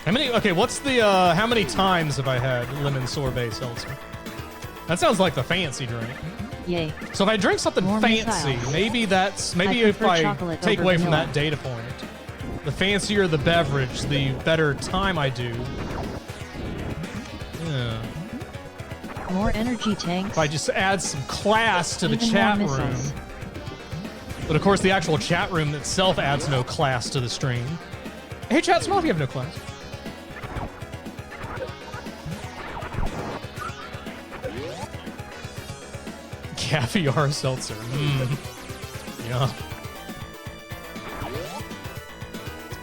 How many, okay, what's the, how many times have I had lemon sorbet seltzer? That sounds like the fancy drink. Yay. So if I drink something More fancy, missiles. maybe if I take away from that data point, the fancier the beverage, the better time I do. Yeah. More energy tanks. If I just add some class to the Even chat more room. missiles. But of course the actual chat room itself adds no class to the stream. Hey chat, small if you have no class. Caviar seltzer. Yeah.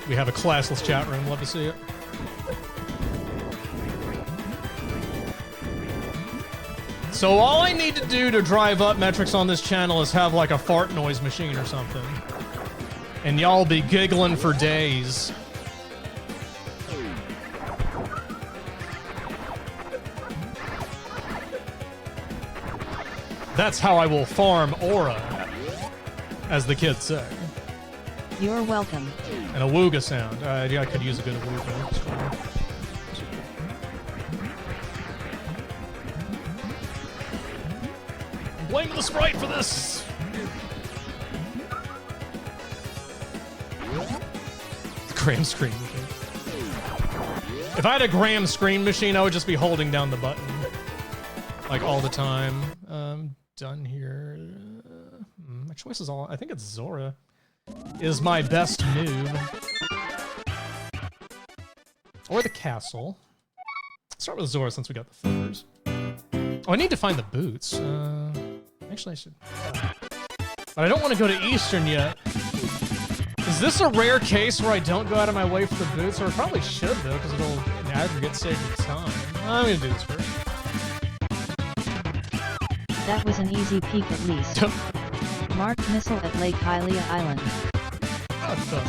We have a classless chat room. Love to see it. So all I need to do to drive up metrics on this channel is have like a fart noise machine or something. And y'all be giggling for days. That's how I will farm aura, as the kids say. You're welcome. And a wooga sound. Yeah, I could use a good wooga. Blame the sprite for this! The Graham screen machine. If I had a Graham screen machine, I would just be holding down the button. Like all the time. Done here. My choice is all. I think it's Zora. Is my best move. Or the castle. Let's start with Zora since we got the flippers. Oh, I need to find the boots. Actually, I should. But I don't want to go to Eastern yet. Is this a rare case where I don't go out of my way for the boots? Or I probably should, though, because it'll, in aggregate, save me time. I'm going to do this first. That was an easy peek at least. Marked missile at Lake Hylia Island. stuff.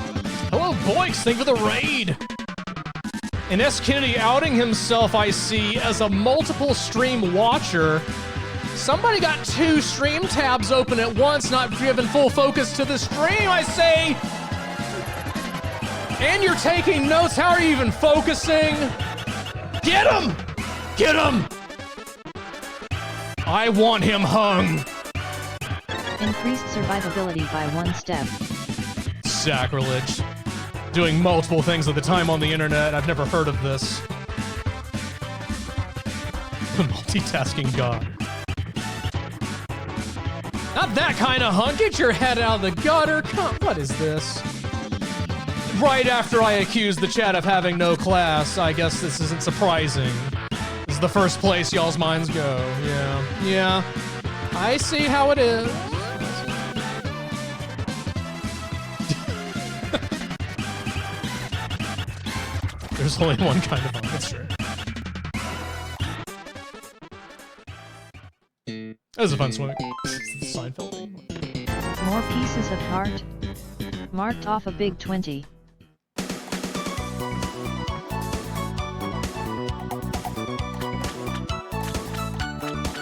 Hello, Boix. Thank you for the raid. And S. Kennedy outing himself, I see, as a multiple stream watcher. Somebody got 2 stream tabs open at once, not giving full focus to the stream, I say. And you're taking notes. How are you even focusing? Get him! Get him! I want him hung. Increased survivability by 1 step. Sacrilege. Doing multiple things at the time on the internet. I've never heard of this. Multitasking god. Not that kind of hunk. Get your head out of the gutter. Come, what is this? Right after I accused the chat of having no class, I guess this isn't surprising. This is the first place y'all's minds go. Yeah. I see how it is. There's only one kind of hunk, that's true. That was a fun swimming. Seinfeld. More pieces of heart. Marked off a big 20.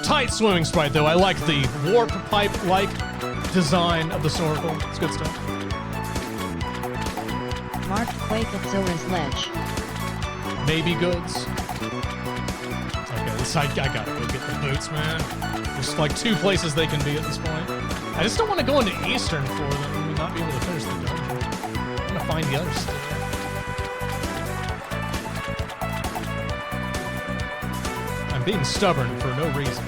Tight swimming sprite though. I like the warp pipe-like design of the snorkel. It's good stuff. Marked Quake at Zora's Ledge. Baby goods. Okay, this I gotta go get the boots, man. There's like 2 places they can be at this point. I just don't want to go into Eastern for them and not be able to finish the dungeon. I'm gonna find the other stuff. I'm being stubborn for no reason.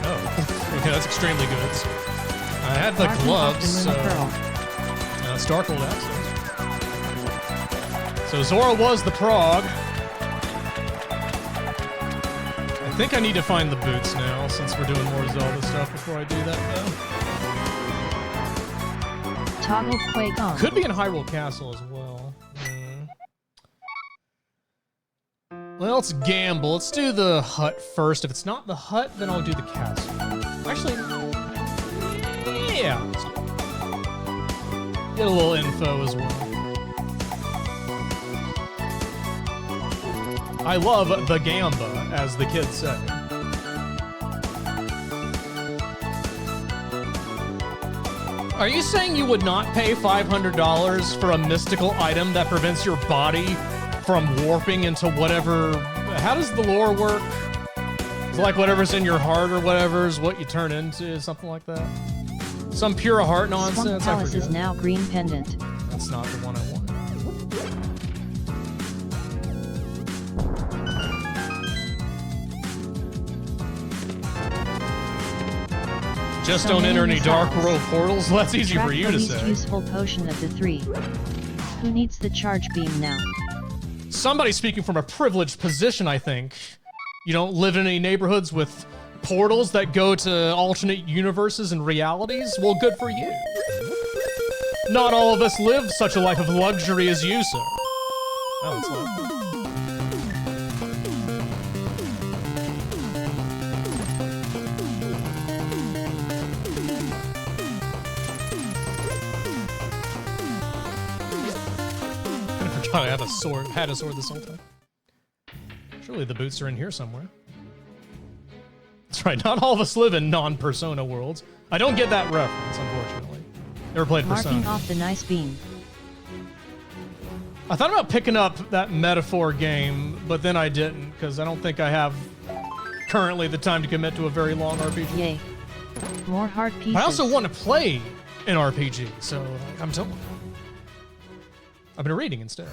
Oh, okay, that's extremely good. I had the gloves, so that's Darkhold access. So Zora was the prog. I think I need to find the boots now, since we're doing more Zelda stuff before I do that, though. Toggle Quake on. Could be in Hyrule Castle as well. Well, let's gamble. Let's do the hut first. If it's not the hut, then I'll do the castle. Actually, yeah. Let's do it. Get a little info as well. I love the gamba, as the kids say. Are you saying you would not pay $500 for a mystical item that prevents your body from warping into whatever... How does the lore work? It's like whatever's in your heart or whatever is what you turn into, something like that? Some pure heart nonsense? Swamp Palace is now green pendant. That's not the one I want. Just don't enter any Dark World portals? Well, that's easy for you to say. Useful potion of the 3. Who needs the charge beam now? Somebody speaking from a privileged position, I think. You don't live in any neighborhoods with portals that go to alternate universes and realities? Well, good for you. Not all of us live such a life of luxury as you, sir. Oh, it's lovely. I have a sword. Had a sword this whole time. Surely the boots are in here somewhere. That's right. Not all of us live in non-Persona worlds. I don't get that reference, unfortunately. Never played Persona. Marking off the nice beam. I thought about picking up that Metaphor game, but then I didn't because I don't think I have currently the time to commit to a very long RPG. Yay! More heart pieces. I also want to play an RPG, so I'm telling you. I've been reading instead.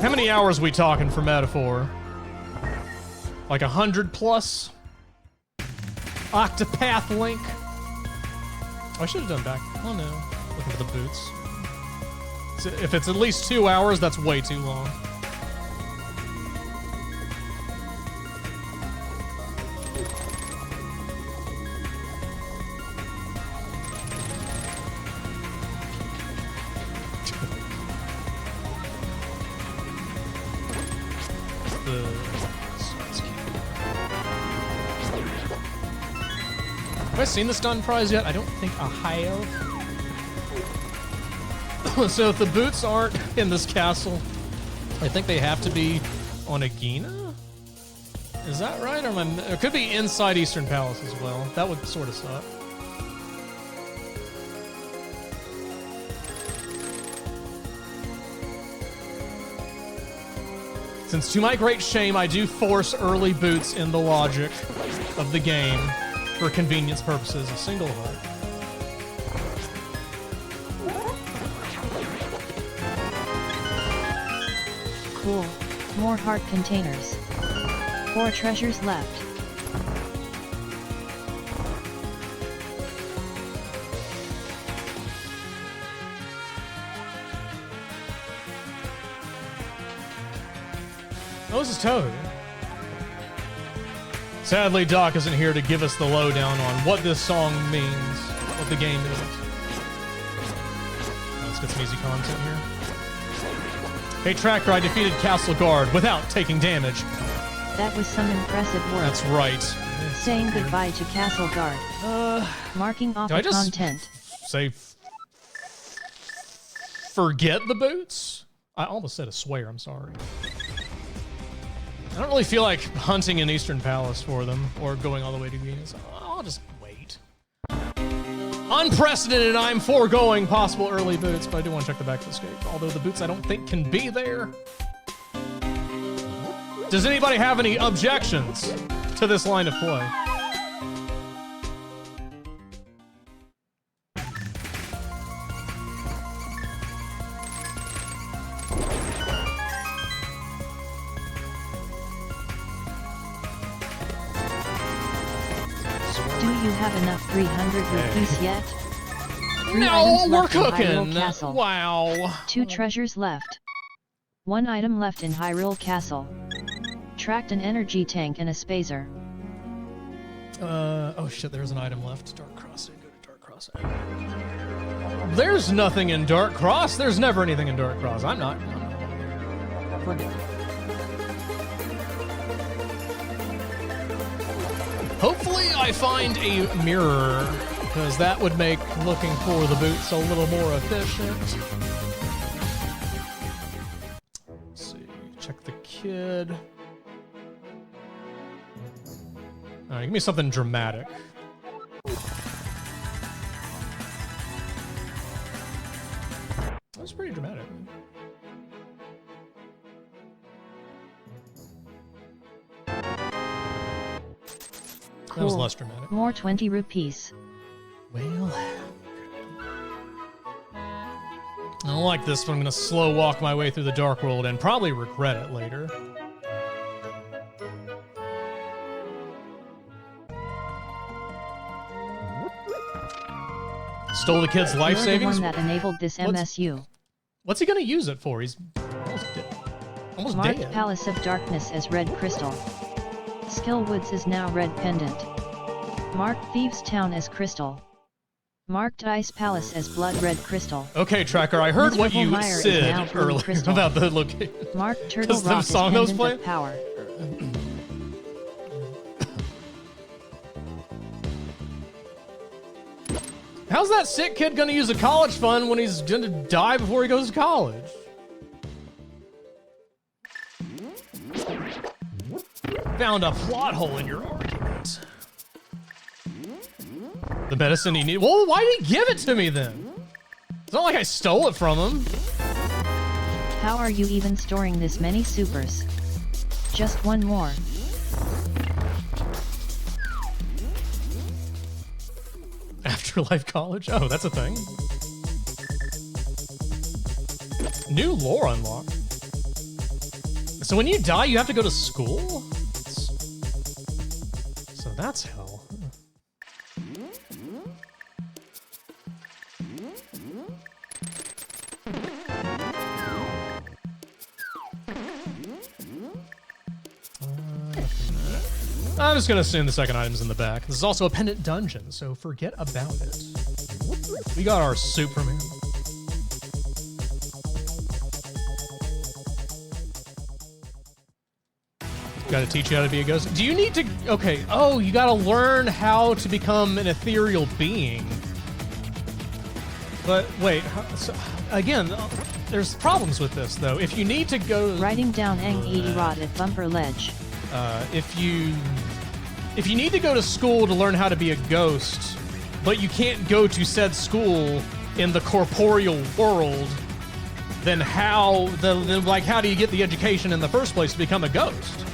How many hours we talking for Metaphor? Like 100 plus? Octopath Link? Oh, I should have done back. Oh no. Looking for the boots. So if it's at least 2 hours, that's way too long. I seen the stun prize yet? I don't think I have. So if the boots aren't in this castle, I think they have to be on Agina? Is that right? Or am I, it could be inside Eastern Palace as well. That would sort of suck. Since to my great shame, I do force early boots in the logic of the game for convenience purposes. A single heart. Cool. More heart containers. 4 treasures left. Oh, this is Toad. Sadly, Doc isn't here to give us the lowdown on what this song means, what the game is. Let's get some easy content here. Hey, Tracker, I defeated Castle Guard without taking damage. That was some impressive work. That's right. Saying goodbye to Castle Guard. Marking off the content. Say forget the boots? I almost said a swear, I'm sorry. I don't really feel like hunting in Eastern Palace for them or going all the way to Venus. I'll just wait. Unprecedented, I'm foregoing possible early boots, but I do want to check the back of the escape. Although the boots I don't think can be there. Does anybody have any objections to this line of play? Do you have enough 300 rupees yet? 3 No, items we're left in cooking. Hyrule Castle. Wow. 2 treasures left. 1 item left in Hyrule Castle. Tracked an energy tank and a spazer. Oh shit, there's an item left. Dark Crossing, go to Dark Cross. There's nothing in Dark Cross. There's never anything in Dark Cross. I'm not. Forget it. Hopefully I find a mirror, because that would make looking for the boots a little more efficient. Let's see, check the kid. All right, give me something dramatic. That's pretty dramatic. Cool. That was less dramatic. More 20 rupees. Well, I don't like this, but I'm gonna slow walk my way through the Dark World and probably regret it later. Stole the kid's life You're savings? the one that enabled this MSU. What's he gonna use it for? He's almost dead. Almost Marked dead. Palace of Darkness as red crystal. Skill Woods is now red pendant. Marked Thieves Town as crystal. Marked Ice Palace as blood red crystal. Okay, Tracker, I heard what you Miserable Mire is said now blue earlier crystal. about the location. Marked Turtle Because the Rock song is that was pendant playing? of power. How's that sick kid gonna use a college fund when he's gonna die before he goes to college? Found a plot hole in your argument. The medicine he needed. Well, why did he give it to me then? It's not like I stole it from him. How are you even storing this many supers? Just one more. Afterlife College? Oh, that's a thing. New lore unlocked. So when you die, you have to go to school? So that's hell. I'm just gonna assume the second item's in the back. This is also a pendant dungeon, so forget about it. We got our Superman. Got to teach you how to be a ghost. Do you need to? Okay. Oh, you got to learn how to become an ethereal being. But wait, so, again, there's problems with this though. If you need to go writing down Eng 80 rod at bumper ledge. If you need to go to school to learn how to be a ghost, but you can't go to said school in the corporeal world, then how do you get the education in the first place to become a ghost?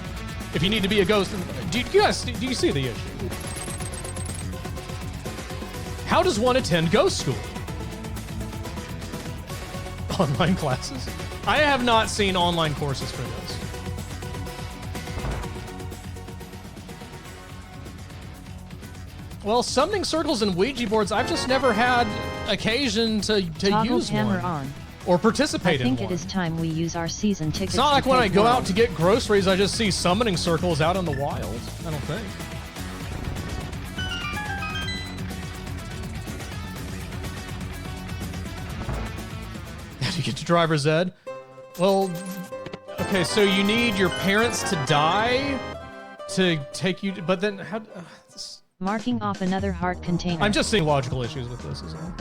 If you need to be a ghost, do you see the issue? How does one attend ghost school? Online classes? I have not seen online courses for this. Well, summoning circles and Ouija boards, I've just never had occasion to use hammer one. On. Or participate in one. I think it is time we use our season tickets. It's not like when I go out to get groceries, I just see summoning circles out in the wild. I don't think. How do you get to driver's ed? Well, okay, so you need your parents to die to take you, but then how... Marking off another heart container. I'm just seeing logical issues with this as well.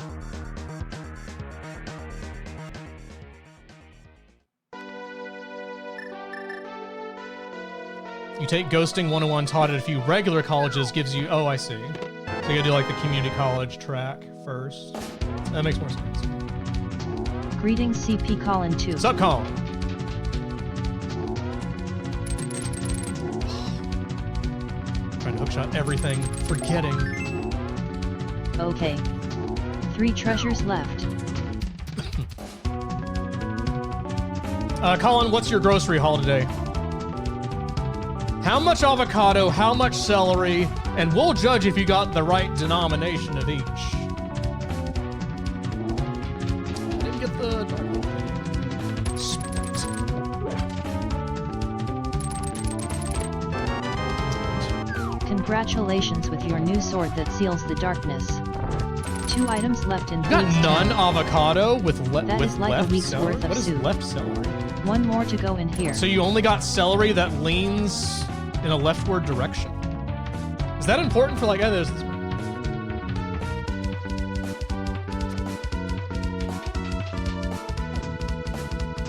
You take Ghosting 101 taught at a few regular colleges, gives you... Oh, I see. So you gotta do like the community college track first. That makes more sense. Greetings CP Colin 2. What's up, Colin? Trying to hookshot everything, forgetting. Okay. 3 treasures left. Colin, what's your grocery haul today? How much avocado, how much celery, and we'll judge if you got the right denomination of each. Didn't get the dark hole thing. Sweet. Congratulations with your new sword that seals the darkness. 2 items left in. You got none avocado with that is like left a week's celery? worth of What is soup. left celery? 1 more to go in here. So you only got celery that leans in a leftward direction? Is that important for like... Oh, there's this...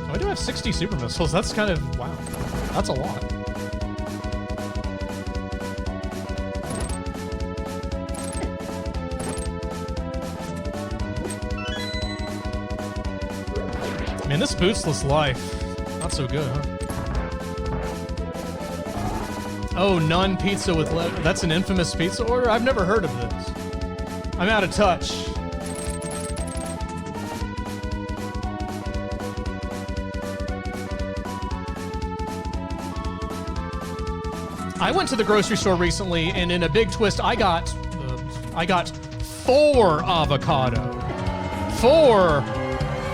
Oh, I do have 60 super missiles. That's kind of... Wow. That's a lot. Man, this boostless life. Not so good, huh? Oh, none pizza with that's an infamous pizza order? I've never heard of this. I'm out of touch. I went to the grocery store recently, and in a big twist, I got 4 avocado. 4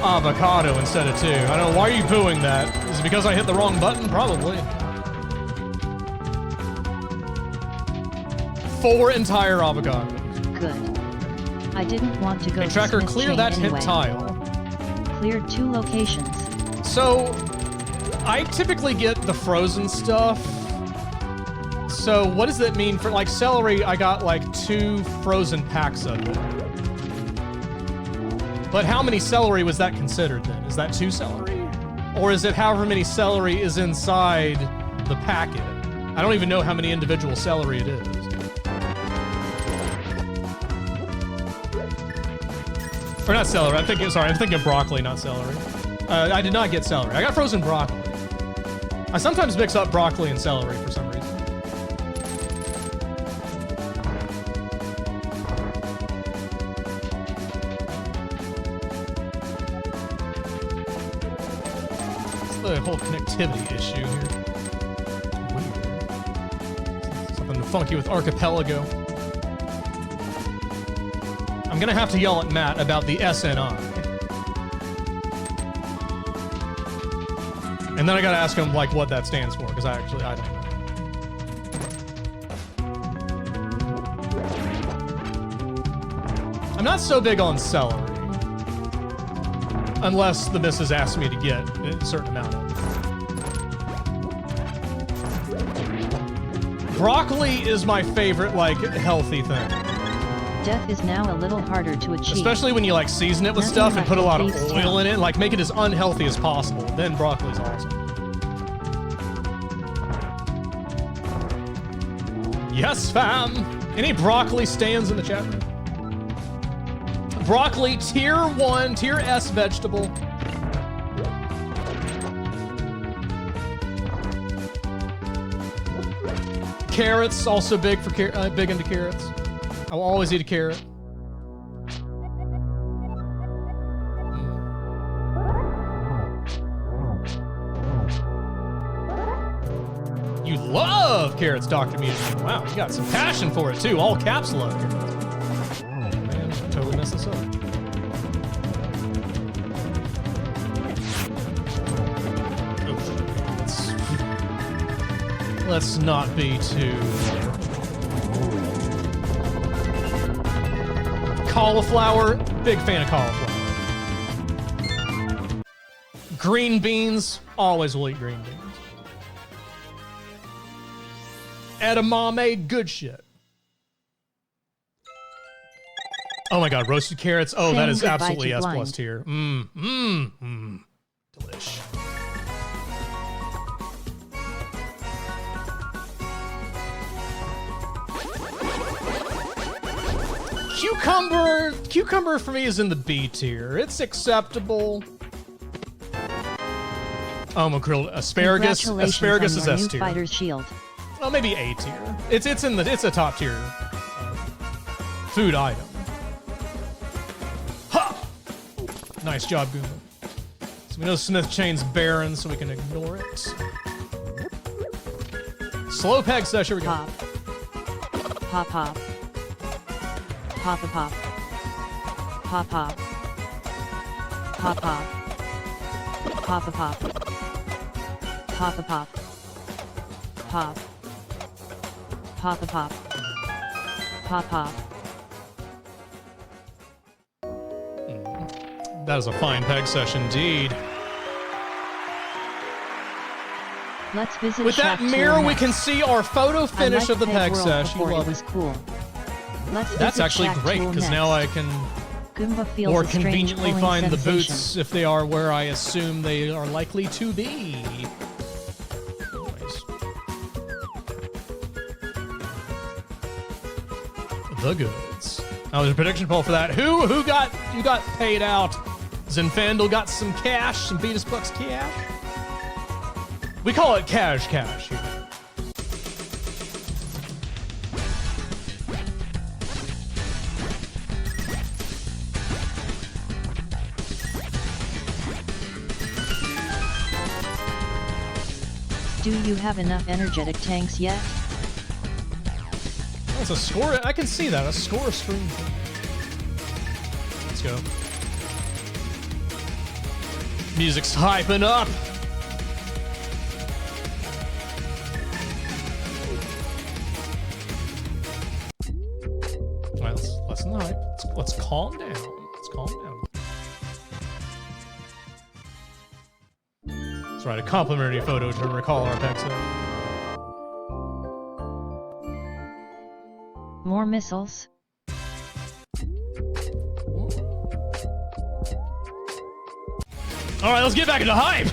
avocado instead of 2. I don't know, why are you booing that? Is it because I hit the wrong button? Probably. 4 entire avocados. Good. I didn't want to go Hey, to Tracker, Smith's clear chain that anyway. hit tile. Cleared 2 locations. So, I typically get the frozen stuff. So, what does that mean for, like, celery? I got, like, 2 frozen packs of it. But how many celery was that considered, then? Is that 2 celery? Or is it however many celery is inside the packet? I don't even know how many individual celery it is. Or not celery, I'm thinking broccoli, not celery. I did not get celery. I got frozen broccoli. I sometimes mix up broccoli and celery for some reason. It's the whole connectivity issue here. Weird. Something funky with Archipelago. I'm gonna have to yell at Matt about the SNI. And then I gotta ask him, like, what that stands for, because I don't know. I'm not so big on celery. Unless the missus asks me to get a certain amount of it. Broccoli is my favorite, like, healthy thing. Death is now a little harder to achieve. Especially when you, like, season it with stuff and put a lot of oil in it. Like, make it as unhealthy as possible. Then broccoli's awesome. Yes, fam! Any broccoli stands in the chat room? Broccoli, tier 1, tier S vegetable. Carrots, also big for big into carrots. I will always eat a carrot. You love carrots, Dr. Music. Wow, you got some passion for it too. All caps love carrots. Man, totally messed this up. Let's not be too... Cauliflower, big fan of cauliflower. Green beans, always will eat green beans. Edamame, good shit. Oh my god, roasted carrots. Oh, that is absolutely S plus tier. Delish. Cucumber for me is in the B tier. It's acceptable. Oh, my grilled asparagus. Asparagus is S tier. Fighter's shield. Oh, maybe A tier. It's a top tier food item. Ha! Nice job, Goomba. So we know Smith Chain's barren, so we can ignore it. Slow peg session. Here we go. Pop. Pop. Pop a pop. Pop pop. Pop pop. Pop a pop. Pop a pop. Pop. Pop a pop. Pop pop. That is a fine peg session indeed. Let's visit with that mirror, we can see our photo finish of the peg sesh. You love it. Cool. That's actually great, because now I can more conveniently find the boots if they are where I assume they are likely to be. Anyways. The goods. Oh, there's a prediction poll for that. Who got paid out? Zinfandel got some cash, some Beatus Bucks cash. We call it cash here. Do you have enough energetic tanks yet? That's a score. I can see that. A score screen. Let's go. Music's hyping up. All right, let's not hype. Let's calm down. Let's calm down. That's right, a complimentary photo to recall our peg set. More missiles. All right, let's get back into hype.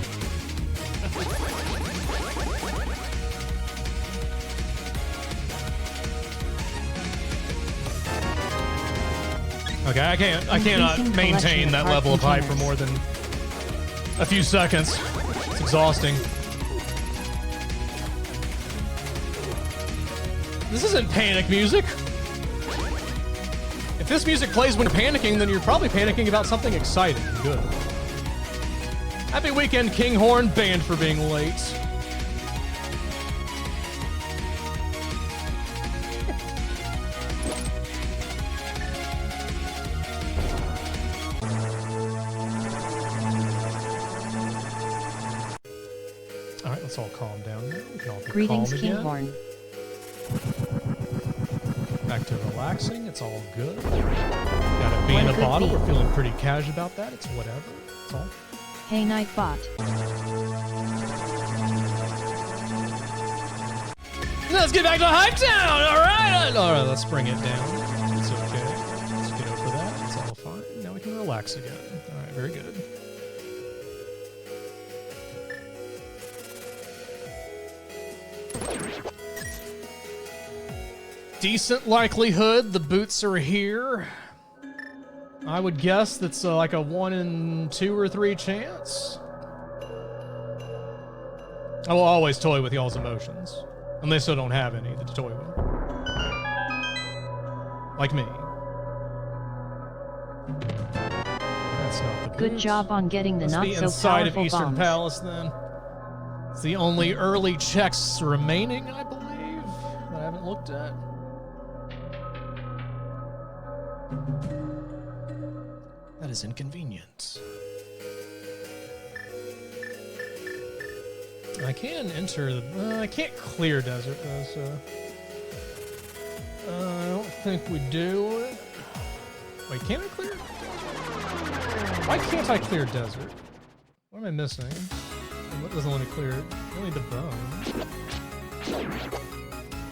Okay, I cannot maintain that level of hype for more than a few seconds. It's exhausting. This isn't panic music. If this music plays when you're panicking, then you're probably panicking about something exciting and good. Happy weekend, Kinghorn, banned for being late. All right, let's all calm down now. We can all be Greetings, calm again. Kinghorn. Back to relaxing. It's all good. Got a bee in a bottle. We're feeling pretty casual about that. It's whatever. It's all. Hey, Nightbot. No! let's get back to Hype Town. All right, let's bring it down. It's okay. Let's get over that. It's all fine. Now we can relax again. All right, very good. Decent likelihood the boots are here. I would guess that's like a 1 in 2 or 3 chance. I will always toy with y'all's emotions. Unless I don't have any to toy with. Like me. That's not the Good job on getting the Must be not so inside of powerful Eastern bombs. Palace then. It's the only early checks remaining, I believe, that I haven't looked at. That is inconvenient. I can enter the... I can't clear desert, though, so... I don't think we do it. Wait, can I clear? Why can't I clear desert? What am I missing? What doesn't let me clear it? Only the bone.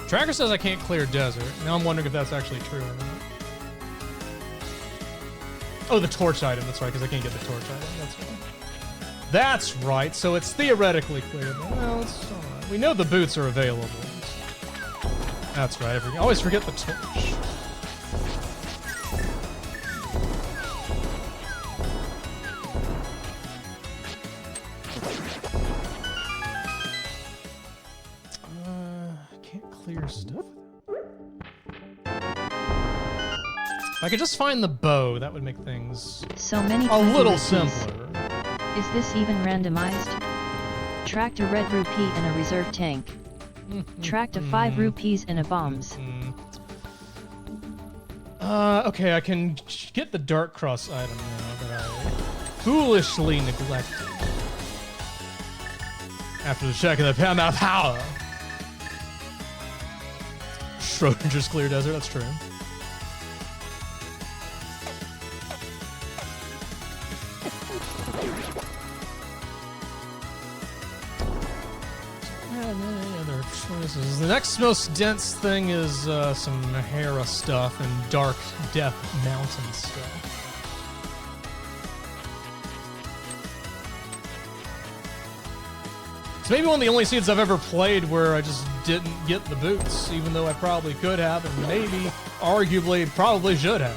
Tracker says I can't clear desert. Now I'm wondering if that's actually true or not. Oh, the torch item. That's right, because I can't get the torch item. That's right. That's right. So it's theoretically clear. Well, it's all right. We know the boots are available. That's right. I always forget the torch. Can't clear stuff. If I could just find the bow, that would make things so many a little rupees. simpler. Is this even randomized? Tracked a red rupee in a reserve tank. Tracked a 5 rupees in a bombs. Okay, I can get the Dark Cross item now that I foolishly neglected. After the check of the power. Schrodinger's clear desert, that's true. The next most dense thing is some Hera stuff and Dark Death Mountain stuff. It's maybe one of the only seeds I've ever played where I just didn't get the boots, even though I probably could have, and maybe, arguably, probably should have.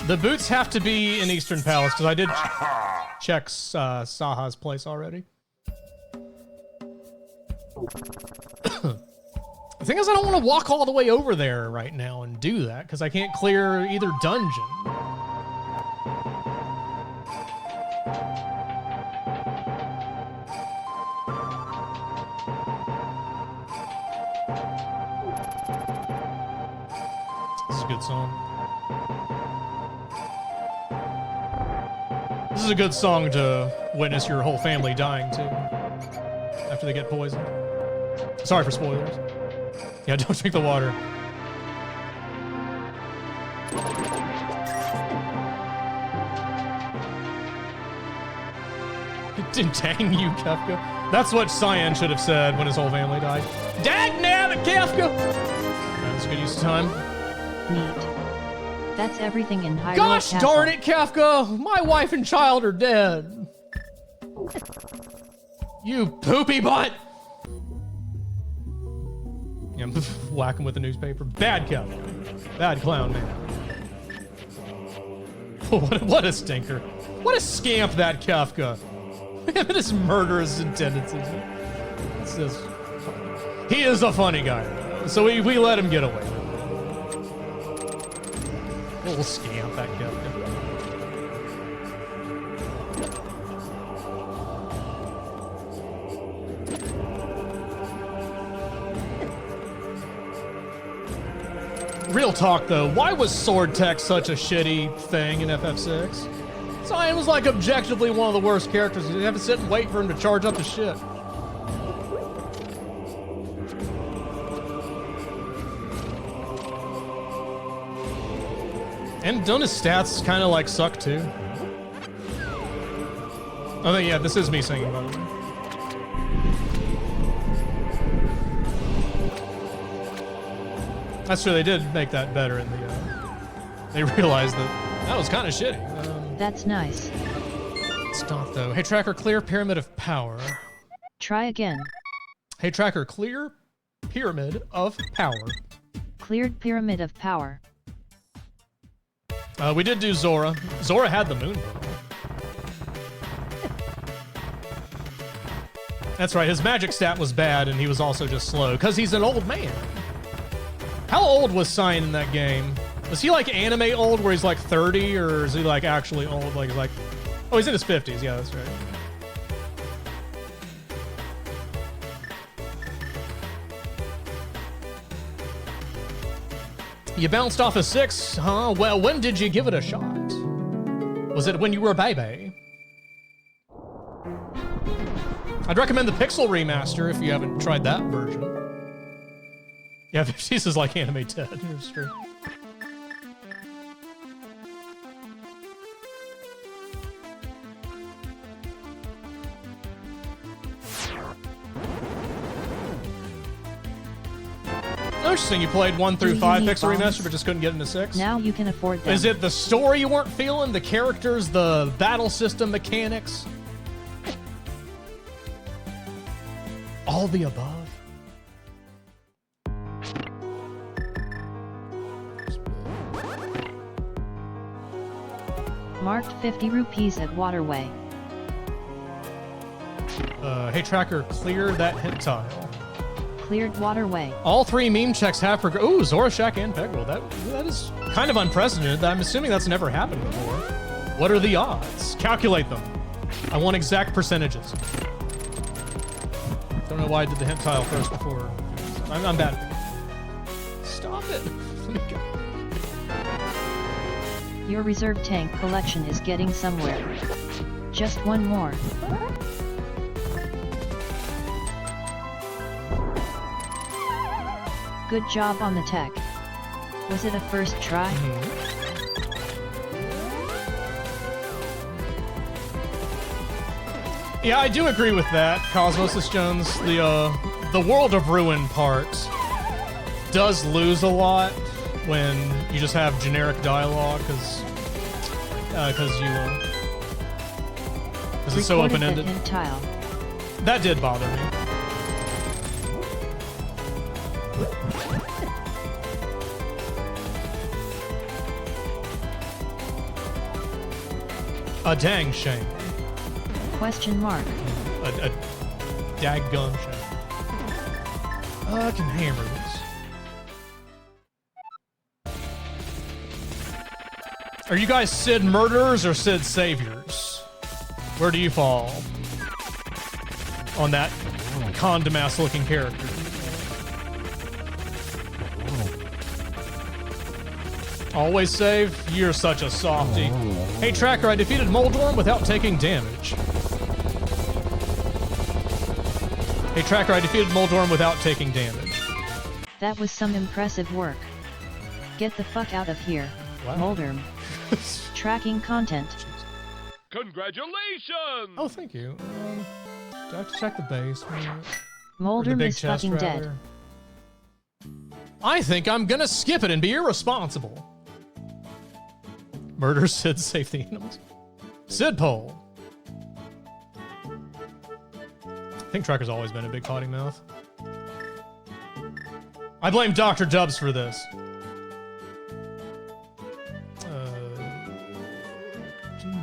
The boots have to be in Eastern Palace, because I did check Saha's place already. The thing is, I don't want to walk all the way over there right now and do that, because I can't clear either dungeon. This is a good song. This is a good song to witness your whole family dying to after they get poisoned. Sorry for spoilers. Yeah, don't drink the water. Dang you, Kefka. That's what Cyan should have said when his whole family died. Dagnabbit, Kefka! That's a good use of time. Neat. That's everything in Hyrule Gosh Castle. darn it, Kefka! My wife and child are dead. You poopy butt! Yeah, I'm whack him with the newspaper. Bad Kefka. Bad clown, man. What a stinker. What a scamp that Kefka. Look at his murderous tendencies. He is a funny guy, so we let him get away. Little scamp, that Kefka. Real talk though, why was sword tech such a shitty thing in FF6? Cyan was like objectively one of the worst characters. You have to sit and wait for him to charge up the shit. And don't his stats kind of like suck too? Oh yeah, this is me singing, by the way. That's true, they did make that better in the, they realized that was kind of shitty. That's nice. It's not though. Hey Tracker, clear Pyramid of Power. Try again. Hey Tracker, clear Pyramid of Power. Cleared Pyramid of Power. We did do Zora. Zora had the moon. That's right, his magic stat was bad and he was also just slow, because he's an old man. How old was Cyan in that game? Was he like anime old where he's like 30, or is he like actually old? Like, he's like, oh, he's in his 50s, yeah, that's right. You bounced off a 6, huh? Well, when did you give it a shot? Was it when you were a baby? I'd recommend the Pixel remaster if you haven't tried that version. Yeah, 50s is like anime 10, it's true. Interesting, you played 1 through 5 Pixel Remaster, but just couldn't get into 6? Now you can afford them. Is it the story you weren't feeling? The characters? The battle system mechanics? All the above? Marked 50 rupees at Waterway. Hey Tracker, clear that hint tile. Cleared Waterway. All 3 meme checks have progressed. Ooh, Zorashak and Peggle. That is kind of unprecedented. I'm assuming that's never happened before. What are the odds? Calculate them. I want exact percentages. Don't know why I did the hint tile first before. I'm bad. Stop it. Let me go. Your reserve tank collection is getting somewhere. Just one more. Good job on the tech. Was it a first try? Yeah, I do agree with that, Cosmosis Jones. The World of Ruin part does lose a lot when you just have generic dialogue, because it's so open-ended. That did bother me. A dang shame. Question mark. A daggum shame. I can hammer this. Are you guys Sid murderers or Sid saviors? Where do you fall on that condom-ass looking character? Always save? You're such a softie. Hey Tracker, I defeated Moldorm without taking damage. Hey Tracker, I defeated Moldorm without taking damage. That was some impressive work. Get the fuck out of here, wow. Moldorm. Tracking content. Congratulations! Oh, thank you. Do I have to check the base? Moldorm is fucking dead. I think I'm gonna skip it and be irresponsible. Murder Sid, save the animals. Sid Pole. I think Tracker's always been a big potty mouth. I blame Dr. Dubs for this.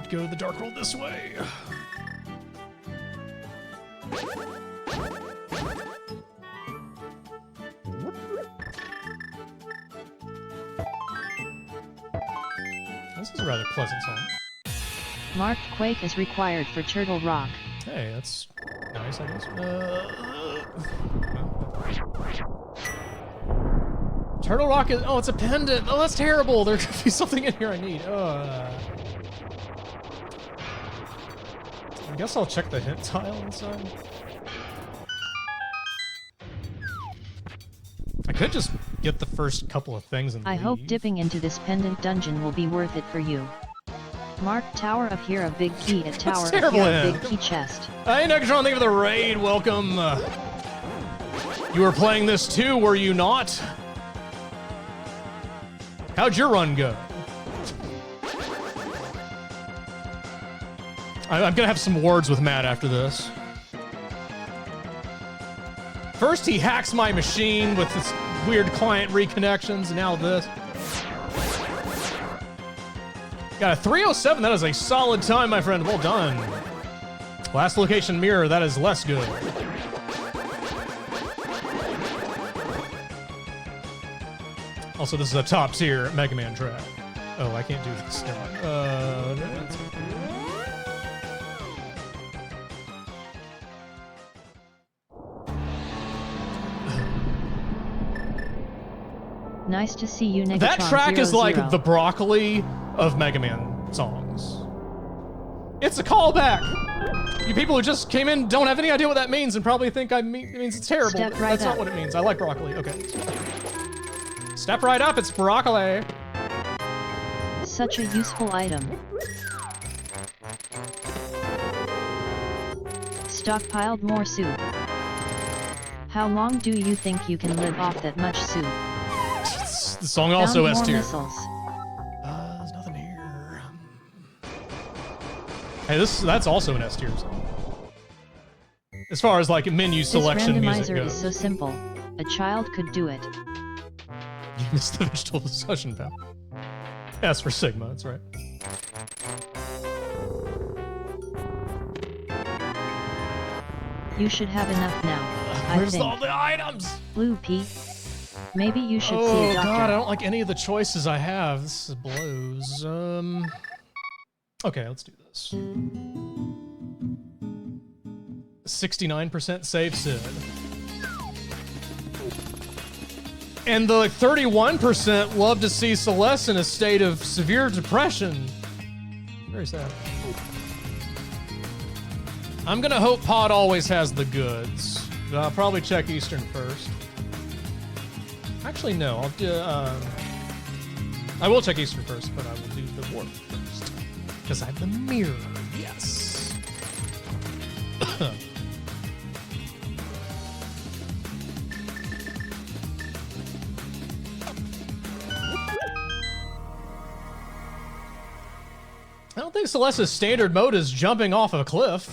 Go to the Dark World this way. This is a rather pleasant song. Marked Quake is required for Turtle Rock. Hey, that's nice, I guess. Turtle Rock is... Oh, it's a pendant. Oh, that's terrible. There could be something in here I need. I guess I'll check the hint tile inside. I could just get the first couple of things and I leave. hope dipping into this pendant dungeon will be worth it for you. Mark Tower of Hero Big Key at Tower of Hero Big Key chest. Hey Negatron, thank you for the raid. Welcome. You were playing this too, were you not? How'd your run go? I'm gonna have some words with Matt after this. First, he hacks my machine with this weird client reconnections, and now this. Got a 307. That is a solid time, my friend. Well done. Last location mirror. That is less good. Also, this is a top tier Mega Man track. Oh, I can't do this now. No, that's... Nice to see you, Negatron. That track is like 00. the broccoli of Mega Man songs. It's a callback. You people who just came in don't have any idea what that means and probably think it means it's terrible. Step right That's up. not what it means. I like broccoli. Okay. Step right up. It's broccoli. Such a useful item. Stockpiled more soup. How long do you think you can live off that much soup? The song also S tier. There's nothing here. Hey, that's also an S tier song. As far as like menu selection music This randomizer goes. is so simple. A child could do it. You missed the vegetable discussion pal. S for Sigma, that's right. You should have enough now. I Where's think. all the items? Blue P. Maybe you should see Oh a doctor. god, I don't like any of the choices I have. This blows. Okay, let's do this. 69% save Sid. And the 31% love to see Celeste in a state of severe depression. Very sad. I'm gonna hope Pod always has the goods. But I'll probably check Eastern first. Actually, no. I'll do. I will check Eastern first, but I will do the warp first because I have the mirror. Yes. I don't think Celeste's standard mode is jumping off a cliff.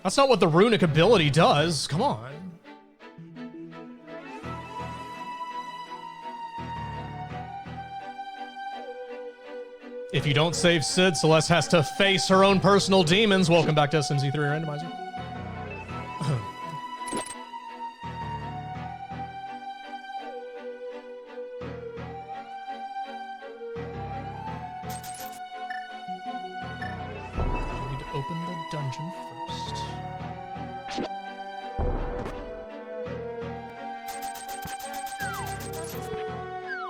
That's not what the runic ability does. Come on. If you don't save Sid, Celeste has to face her own personal demons. Welcome back to SMZ3 Randomizer. I need to open the dungeon first.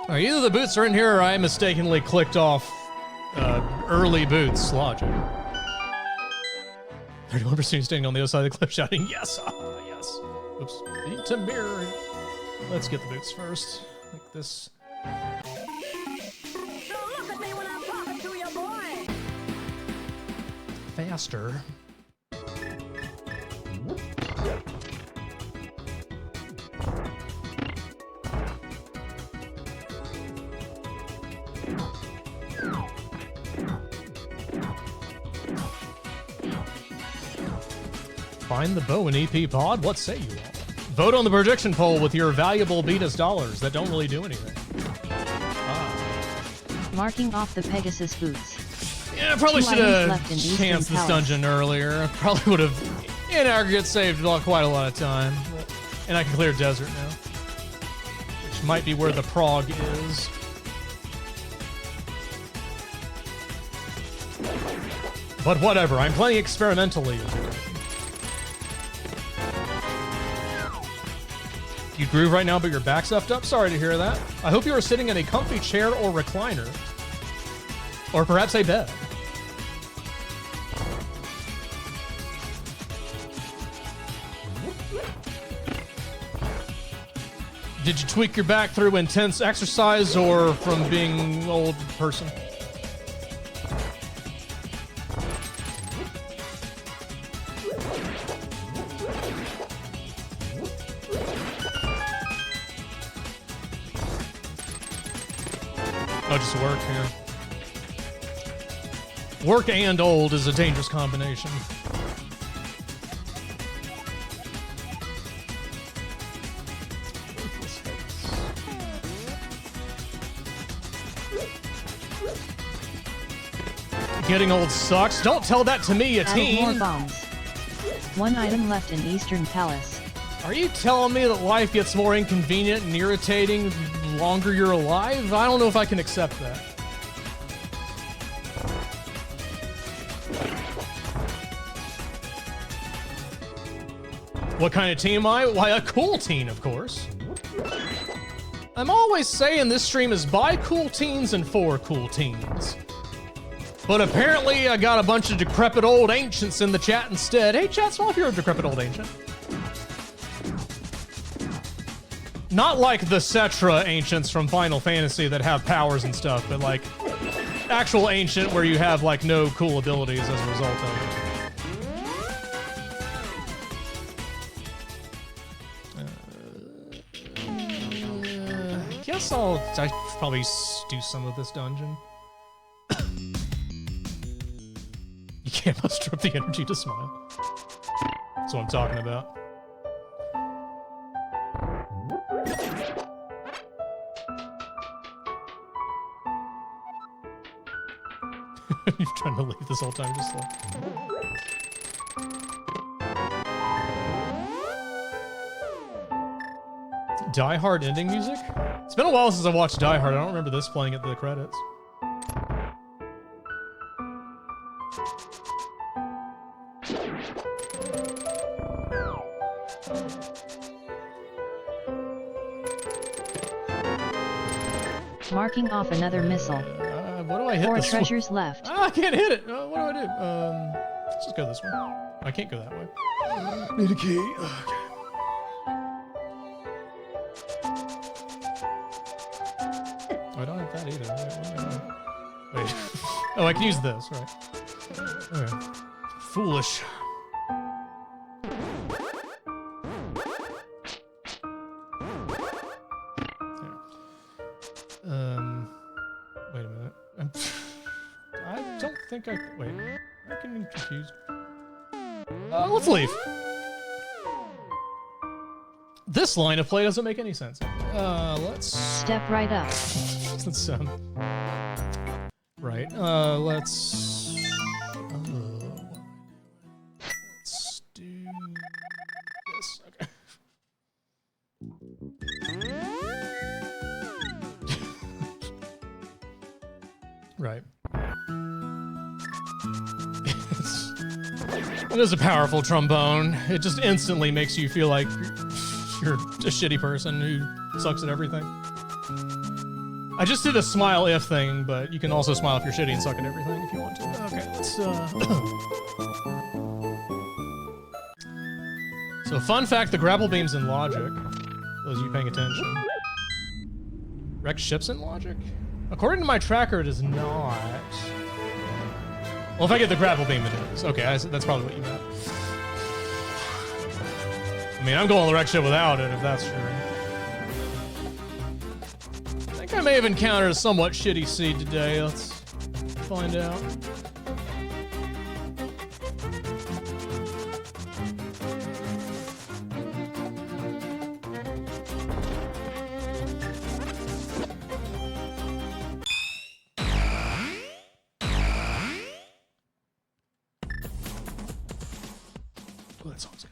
All right, either the boots are in here or I mistakenly clicked off early boots logic. 31% standing on the other side of the cliff shouting, yes, yes. Oops, need to mirror. Let's get the boots first. Like this. Look at me when I'm talking to you, boy. Faster. Find the bow in EP Pod? What say you all? Vote on the prediction poll with your valuable Beatus dollars that don't really do anything. Marking off the Pegasus boots. Yeah, I probably 2 should items have left in Eastern chanced this Palace. dungeon earlier. I probably would have, in aggregate, saved quite a lot of time. And I can clear desert now. Which might be where the prog is. But whatever, I'm playing experimentally. You groove right now, but your back's effed up? Sorry to hear that. I hope you are sitting in a comfy chair or recliner. Or perhaps a bed. Did you tweak your back through intense exercise or from being old person? Oh, just work here. Work and old is a dangerous combination. Getting old sucks. Don't tell that to me, a teen. More bombs. One item left in Eastern Palace. Are you telling me that life gets more inconvenient and irritating the longer you're alive? I don't know if I can accept that. What kind of teen am I? Why, a cool teen, of course. I'm always saying this stream is by cool teens and for cool teens. But apparently I got a bunch of decrepit old ancients in the chat instead. Hey chat, small if you're a decrepit old ancient. Not like the Cetra ancients from Final Fantasy that have powers and stuff, but like actual ancient where you have like no cool abilities as a result of it. I guess I'll probably do some of this dungeon. You can't muster up the energy to smile. That's what I'm talking about. You're trying to leave this whole time, just like... Die Hard ending music? It's been a while since I watched Die Hard. I don't remember this playing at the credits. Marking off another missile. What do I hit? 4 this treasures one? left. Ah, I can't hit it. What do I do? Let's just go this way. I can't go that way. Need a key. Okay. Oh, I don't have that either. Wait. Oh, I can use this, right? Okay. Foolish. Wait a minute. I don't think I... Wait. I'm getting confused. Let's leave. This line of play doesn't make any sense. Let's... Step right up. Let's, right. Let's... let's do... this. Okay. Right. It is a powerful trombone. It just instantly makes you feel like you're a shitty person who sucks at everything. I just did a smile if thing, but you can also smile if you're shitty and suck at everything if you want to. Okay, let's So fun fact, the grapple beam's in logic. Those of you paying attention. Wrecked ships in logic? According to my tracker, it is not. Well, if I get the grapple beam, it is. Okay, that's probably what you meant. I mean, I'm going the wreck ship without it, if that's true. I think I may have encountered a somewhat shitty seed today. Let's find out. Oh, that song's good.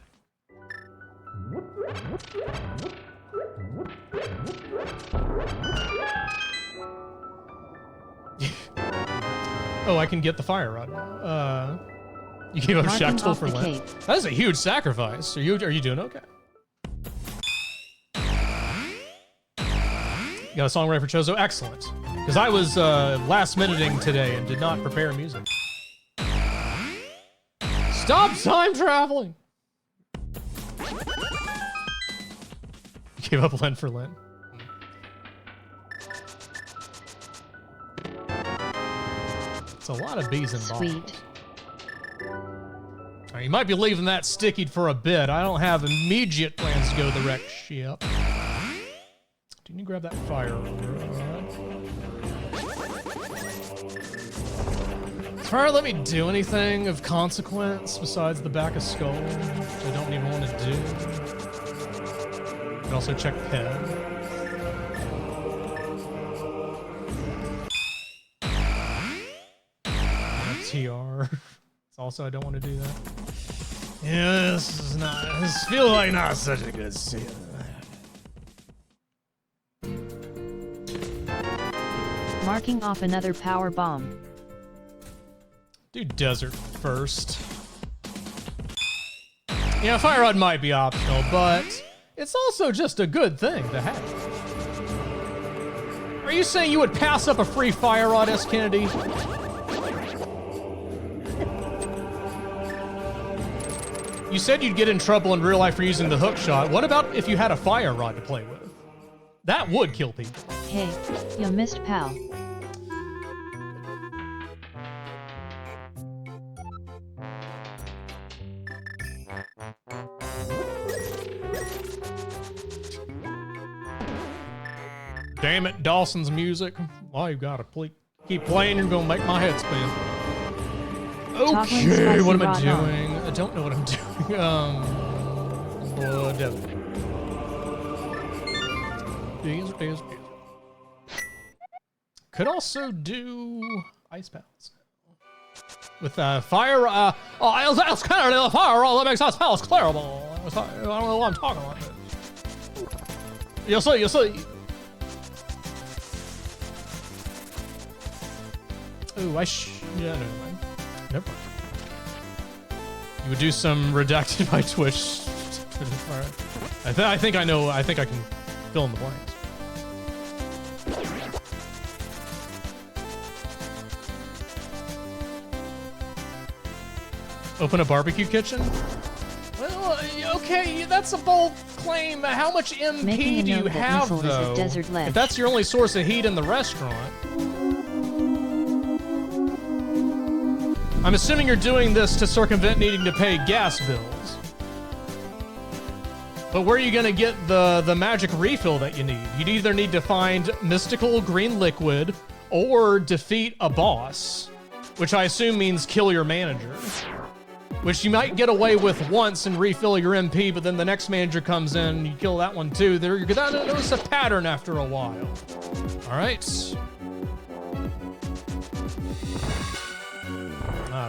Oh, I can get the fire rod now. You gave up Shackel for Lent. That is a huge sacrifice. Are you doing okay? You got a song ready for Chozo? Excellent. Because I was last minuting today and did not prepare music. Stop time traveling! Gave up lint for lint. It's a lot of bees involved. Sweet. You might be leaving that stickied for a bit. I don't have immediate plans to go to the wreck ship. Didn't you grab that fire rod? Fire let me do anything of consequence besides the back of skull, which I don't even want to do. You can also check ped. TR. Also, I don't want to do that. Yeah, this feels like not such a good scene. Marking off another power bomb. Do desert first. Yeah, fire rod might be optional, but it's also just a good thing to have. Are you saying you would pass up a free fire rod, S. Kennedy? You said you'd get in trouble in real life for using the hook shot. What about if you had a fire rod to play with? That would kill people. Hey, you missed pal. Damn it, Dawson's music. Why you gotta keep playing, you're gonna make my head spin. Okay, what am I doing? I don't know what I'm doing. Whatever. Bees. Could also do ice pals. With fire, I was kind of the fire roll that makes ice pals clearable. I don't know what I'm talking about. You'll see. Ooh, yeah, never mind. Never mind. You would do some redacted by Twitch. I think I know. I think I can fill in the blanks. Open a barbecue kitchen? Well, okay, that's a bold claim. How much MP do you have, though? If that's your only source of heat in the restaurant. I'm assuming you're doing this to circumvent needing to pay gas bills. But where are you going to get the magic refill that you need? You'd either need to find mystical green liquid or defeat a boss, which I assume means kill your manager, which you might get away with once and refill your MP, but then the next manager comes in, you kill that one too. You're going to notice a pattern after a while. All right.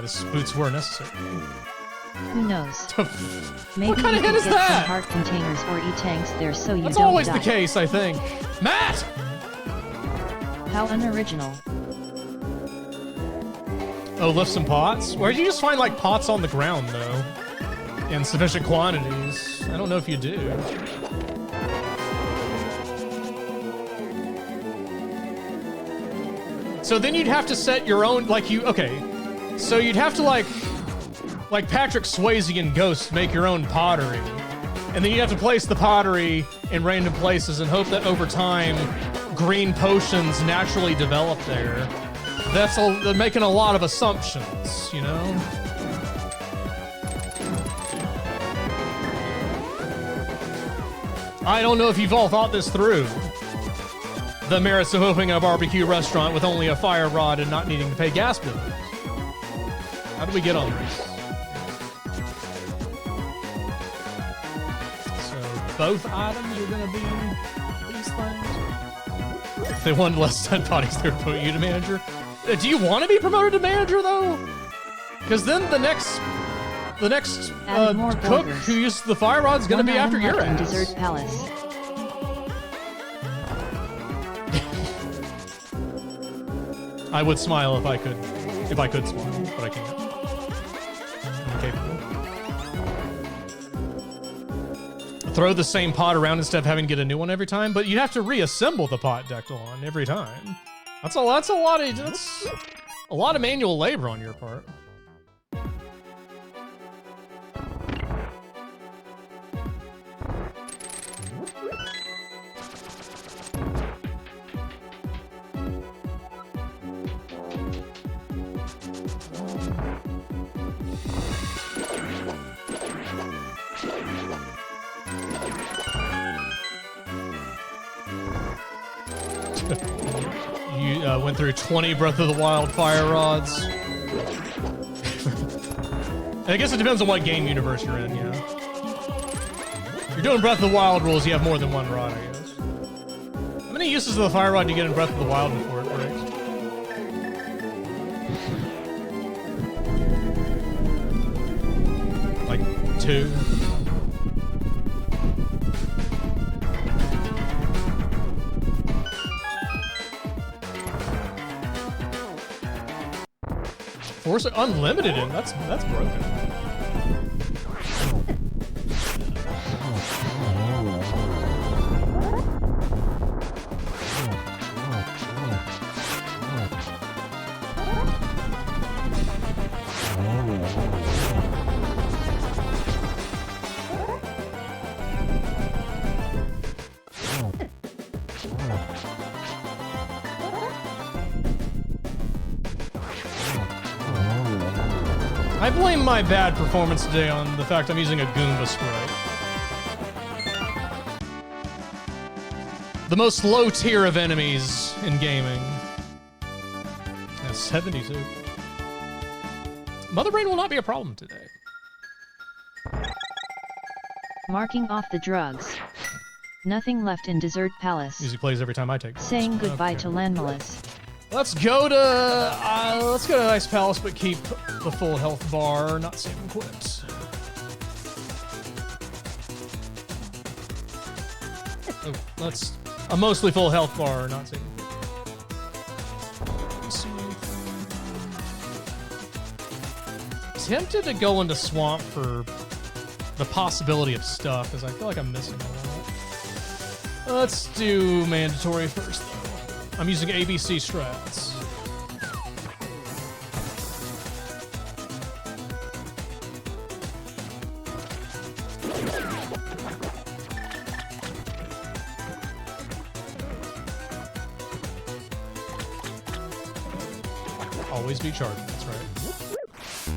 This boots were necessary. Who knows? Maybe what kind of hit is get that? Some heart containers or E-tanks there so you That's don't always die. the case, I think. Matt! How unoriginal. Oh, lift some pots? Where do you just find, like, pots on the ground, though? In sufficient quantities. I don't know if you do. So then you'd have to set your own, okay. So you'd have to, like Patrick Swayze in Ghost, make your own pottery. And then you'd have to place the pottery in random places and hope that over time, green potions naturally develop there. They're making a lot of assumptions, you know? I don't know if you've all thought this through. The merits of opening a barbecue restaurant with only a fire rod and not needing to pay gas bills. How do we get on this? So both items are going to be these things. If they wanted less dead bodies, they would promote you to manager. Do you want to be promoted to manager though? Because then the next cook who uses the fire rod is going to be after your ass. Dessert Palace. I would smile if I could smile, but I can't. Incapable. Throw the same pot around instead of having to get a new one every time, but you have to reassemble the pot Dectalon every time. That's a lot of manual labor on your part. You went through 20 Breath of the Wild fire rods. I guess it depends on what game universe you're in, yeah. If you're doing Breath of the Wild rules, you have more than one rod, I guess. How many uses of the fire rod do you get in Breath of the Wild before it breaks? Like 2? Force unlimited in that's broken. I blame my bad performance today on the fact I'm using a Goomba sprite. The most low tier of enemies in gaming. Yeah, 72. Mother Brain will not be a problem today. Marking off the drugs. Nothing left in Dessert Palace. Music plays every time I take drugs. Saying goodbye Okay. to Landmalis. Let's go to Ice Palace, but keep the full health bar, not save and quit. Oh, that's a mostly full health bar, not save and quit. Tempted to go into Swamp for the possibility of stuff, because I feel like I'm missing a lot. Let's do mandatory first, though. I'm using ABC strats. Always be charging, that's right.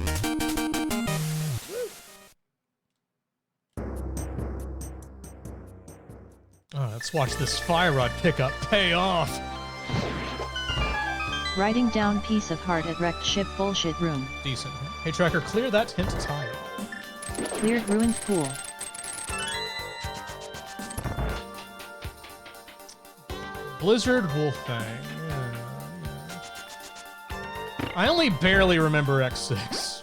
Oh, let's watch this fire rod pickup pay off. Writing down piece of heart at wrecked ship bullshit room. Decent. Hey, Tracker, clear that hint tile. Cleared ruined pool. Blizzard Wolfang. Yeah. I only barely remember X6.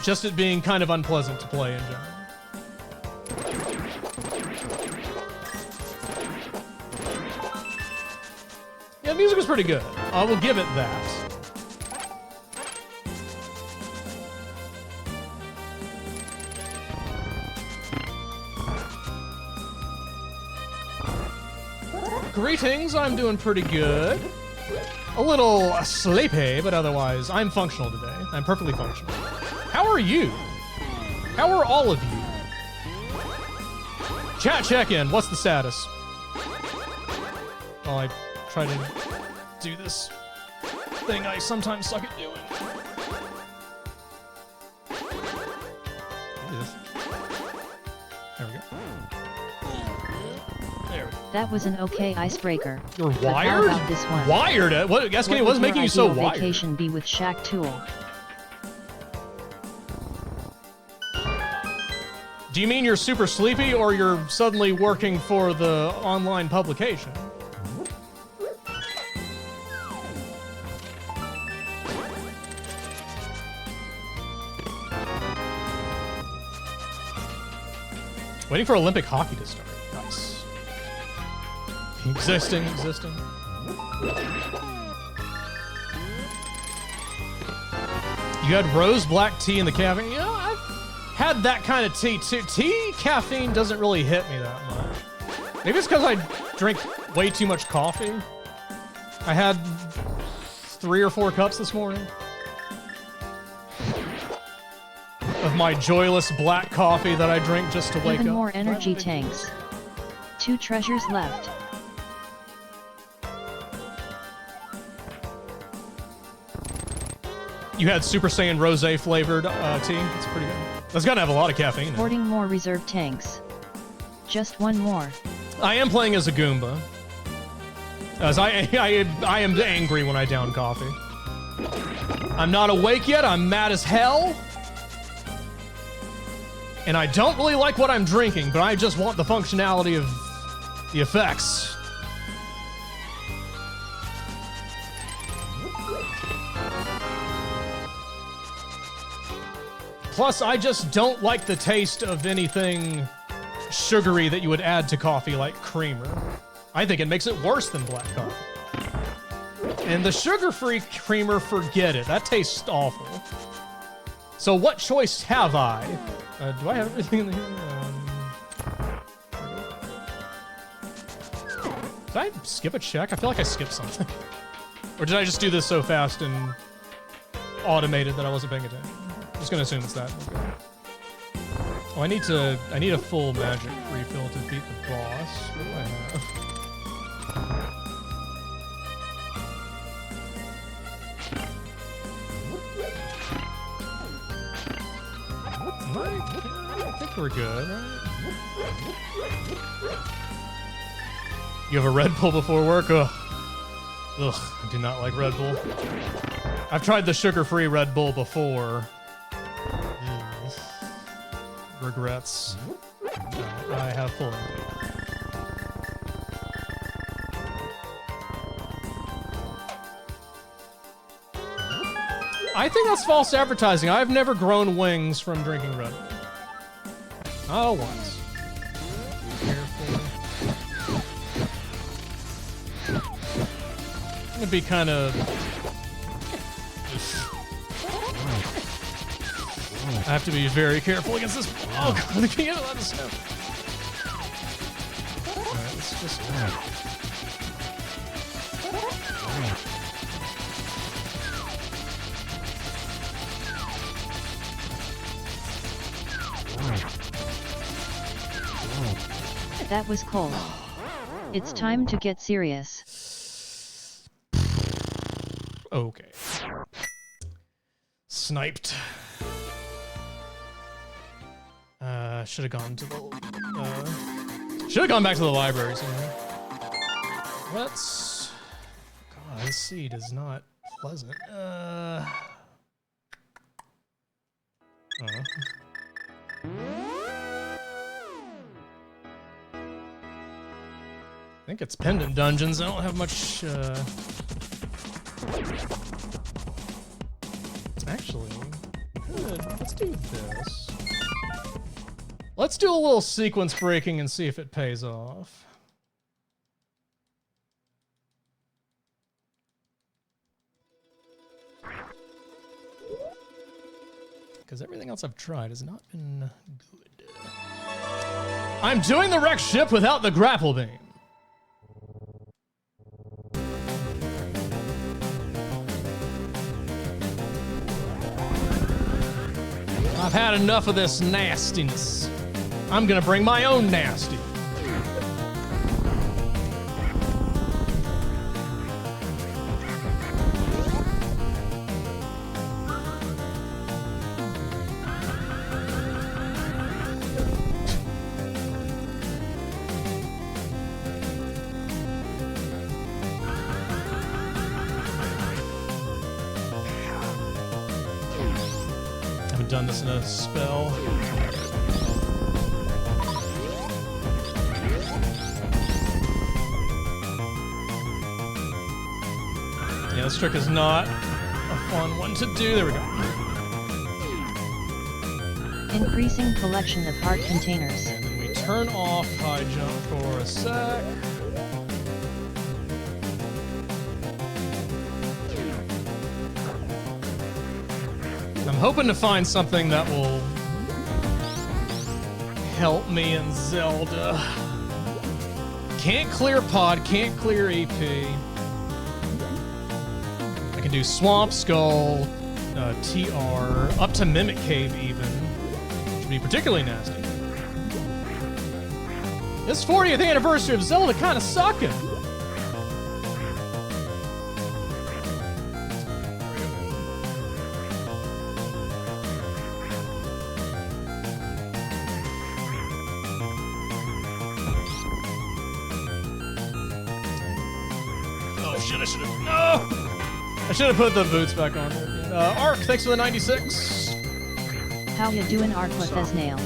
Just it being kind of unpleasant to play in general. Yeah, the music was pretty good. I will give it that. Greetings, I'm doing pretty good. A little sleepy, but otherwise, I'm functional today. I'm perfectly functional. How are you? How are all of you? Chat check-in, what's the status? While I try to do this thing I sometimes suck at doing. There we go. There we go. That was an okay icebreaker. You're But how wired? about this one? Wired? What? Guess What what's would making your you so ideal wired? vacation be with Shaq Tool? Do you mean you're super sleepy or you're suddenly working for the online publication? Waiting for Olympic hockey to start. Nice. Existing. You had rose black tea in the caffeine? You know, I've had that kind of tea too. Tea caffeine doesn't really hit me that much. Maybe it's because I drink way too much coffee. I had 3 or 4 cups this morning of my joyless black coffee that I drink just to wake Even up. more energy tanks. 2 treasures left. You had Super Saiyan Rosé flavored tea. It's pretty good. That's gotta have a lot of caffeine in it. Hoarding more reserve tanks. Just one more. I am playing as a Goomba. As I am angry when I down coffee. I'm not awake yet. I'm mad as hell. And I don't really like what I'm drinking, but I just want the functionality of the effects. Plus, I just don't like the taste of anything sugary that you would add to coffee like creamer. I think it makes it worse than black coffee. And the sugar-free creamer, forget it. That tastes awful. So what choice have I? Do I have everything in here? Did I skip a check? I feel like I skipped something. Or did I just do this so fast and automated that I wasn't paying attention? I'm just gonna assume it's that. Okay. Oh, I need a full magic refill to beat the boss. What do I have? I think we're good, right? You have a Red Bull before work? Ugh. Ugh, I do not like Red Bull. I've tried the sugar-free Red Bull before. Regrets. I have full. I think that's false advertising. I've never grown wings from drinking Red Bull. Oh, once. Careful. I'm gonna be kind of. I have to be very careful against this. Oh god, I can't let this snow. Alright, let's just. That was cold. It's time to get serious. Okay. Sniped. Should have gone to the. Should have gone back to the library somewhere. Let's. God, this seed is not pleasant. I think it's pendant dungeons. I don't have much. Actually, good. Let's do this. Let's do a little sequence breaking and see if it pays off. Because everything else I've tried has not been good. I'm doing the wrecked ship without the grapple beam. I've had enough of this nastiness. I'm gonna bring my own nasty. Haven't done this in a spell. Yeah, this trick is not a fun one to do. There we go. Increasing collection of heart containers. And then we turn off high jump for a sec. I'm hoping to find something that will help me in Zelda. Can't clear pod, can't clear EP. I can do Swamp Skull, TR, up to Mimic Cave even, which would be particularly nasty. This 40th anniversary of Zelda kind of sucking. shit, I should have. No! I should have put the boots back on. Ark, thanks for the 96. How you doing, Ark with his nail?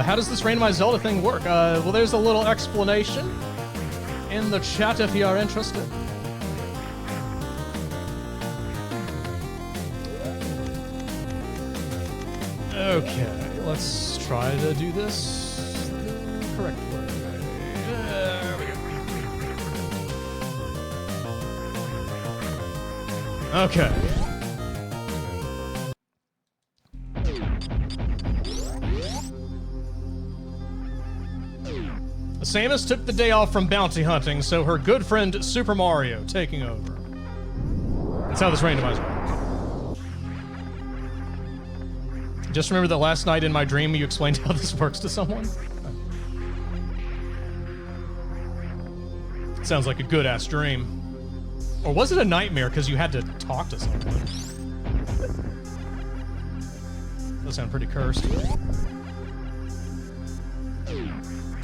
How does this randomized Zelda thing work? Well, there's a little explanation in the chat if you are interested. Okay, let's try to do this the correct way. There we go. Okay. Samus took the day off from bounty hunting, so her good friend Super Mario taking over. That's how this randomized works. Just remember that last night in my dream you explained how this works to someone? Sounds like a good-ass dream. Or was it a nightmare because you had to talk to someone? That sounds pretty cursed.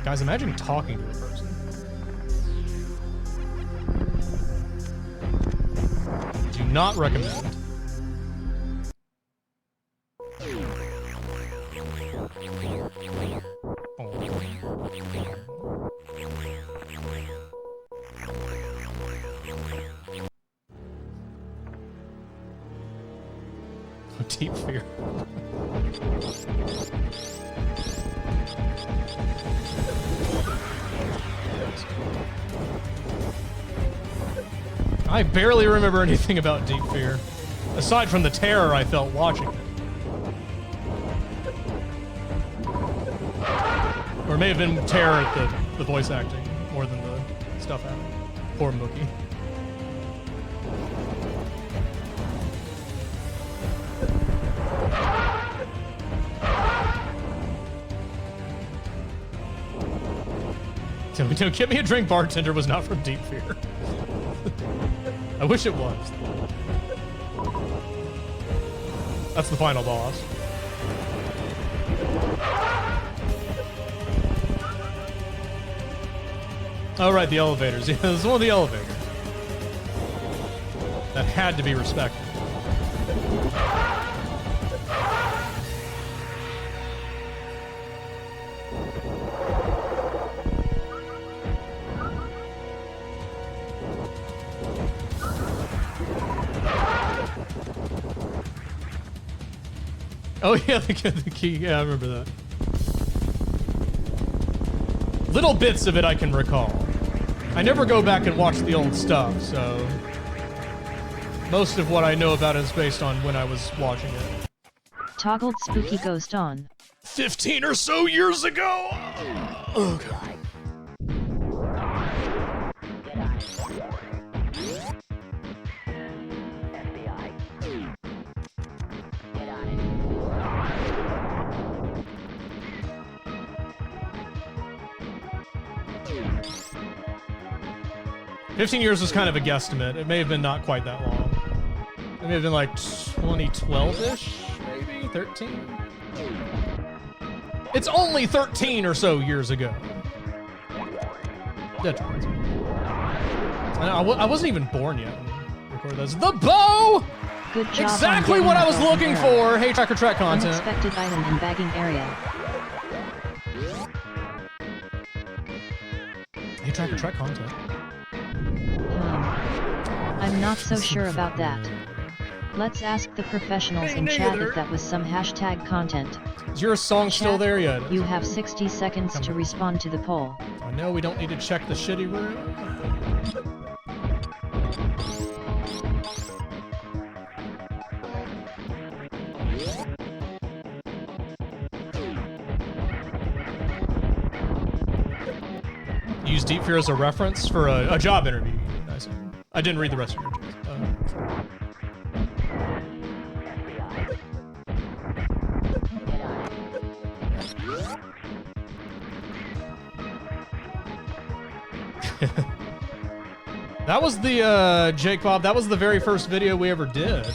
Guys, imagine talking to a person. Do not recommend. Deep fear. I barely remember anything about Deep Fear, aside from the terror I felt watching it. Or it may have been terror at the voice acting, more than the stuff happening. Poor Mookie. Don't get me a drink, bartender was not from Deep Fear. I wish it was. That's the final boss. Oh, right, the elevators. Yeah, this is one of the elevators. That had to be respected. Oh yeah, the key. Yeah, I remember that. Little bits of it I can recall. I never go back and watch the old stuff, so most of what I know about it is based on when I was watching it. Toggled spooky ghost on. 15 or so years ago! Oh god. $15 years was kind of a guesstimate. It may have been not quite that long. It may have been like 2012-ish, maybe? 13? It's only 13 or so years ago. I wasn't even born yet when I recorded this. The bow! Good job. Exactly what I was looking for! Hey, Tracker Track content. Unexpected item in bagging area. Hey, Tracker Track content. I'm not so sure about that. Let's ask the professionals in chat if that was some hashtag content. Is your song still there yet? You have 60 seconds to respond to the poll. I know we don't need to check the shitty room. Use Deep Fear as a reference for a job interview. I didn't read the rest of your jokes. That was the, Jake Bob, that was the very first video we ever did.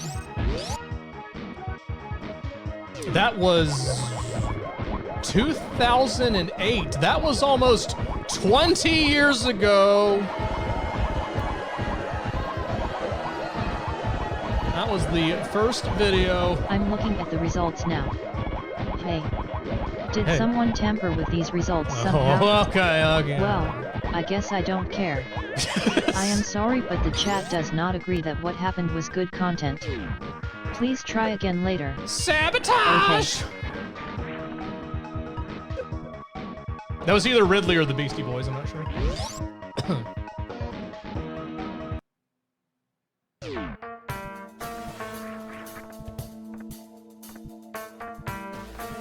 That was 2008. That was almost 20 years ago. That was the first video. I'm looking at the results now. Hey. Did someone tamper with these results somehow? Oh, okay. Well, I guess I don't care. I am sorry, but the chat does not agree that what happened was good content. Please try again later. Sabotage! Okay. That was either Ridley or the Beastie Boys, I'm not sure.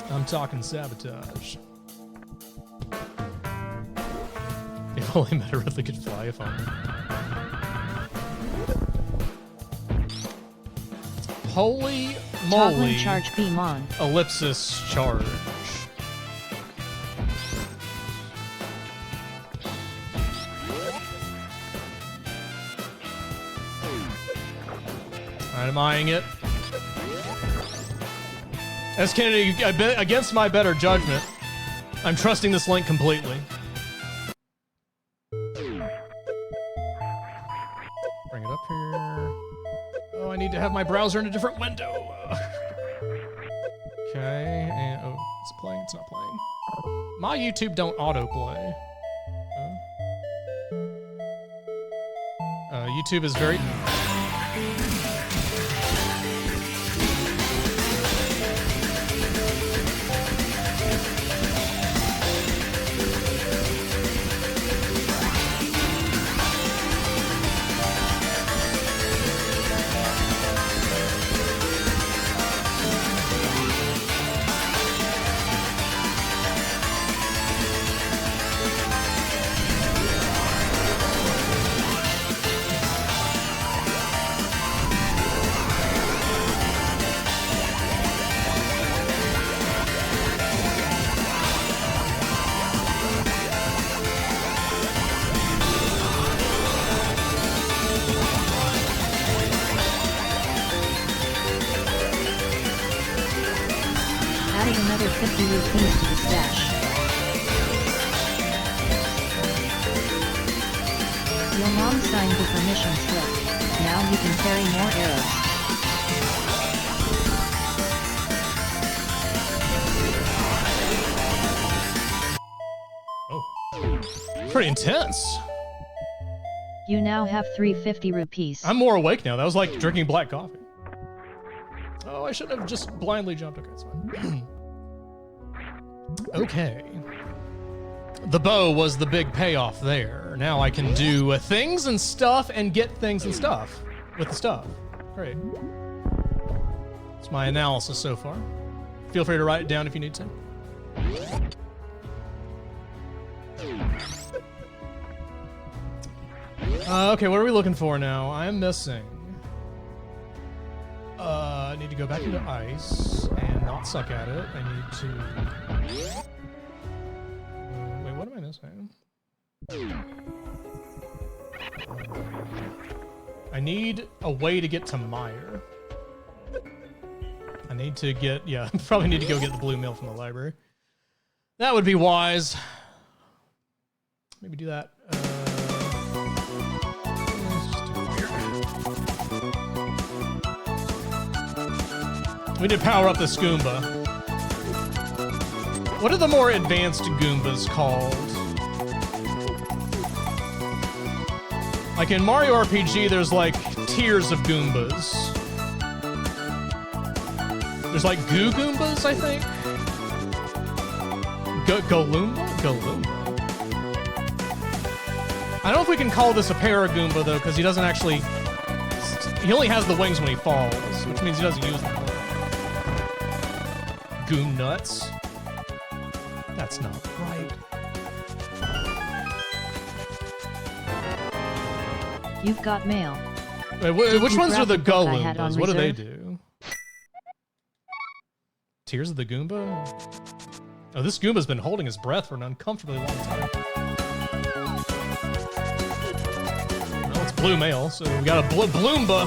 I'm talking sabotage. If only Meta Ridley could fly, if only. Holy moly. Toggling charge beam on. Ellipsis charge. Alright, I'm eyeing it. As Kennedy, against my better judgment, I'm trusting this link completely. Bring it up here. Oh, I need to have my browser in a different window. Okay, and oh, it's playing. It's not playing. My YouTube don't autoplay. YouTube is very. Another 50 rupees to the stash. Your mom signed the permission slip. Now you can carry more arrows. Oh. Pretty intense. You now have 350 rupees. I'm more awake now. That was like drinking black coffee. Oh, I should have just blindly jumped. Okay, it's fine. Okay. The bow was the big payoff there. Now I can do things and stuff and get things and stuff with the stuff. Great. That's my analysis so far. Feel free to write it down if you need to. Okay, what are we looking for now? I'm missing. I need to go back into ice and not suck at it. I need to... wait, what am I missing? I need a way to get to Meyer. I need to get... yeah, I probably need to go get the blue mail from the library. That would be wise. Maybe do that. We need to power up this Goomba. What are the more advanced Goombas called? Like in Mario RPG, there's like tiers of Goombas. There's like Goo Goombas, I think? Galoomba? Galoomba. I don't know if we can call this a Paragoomba, though, because he doesn't actually... he only has the wings when he falls, which means he doesn't use them. Goom nuts? That's not right. You've got mail. Wait, which ones are the Goloombas? What do they do? Tears of the Goomba? Oh, this Goomba's been holding his breath for an uncomfortably long time. Well, it's blue mail, so we got a Bloomba.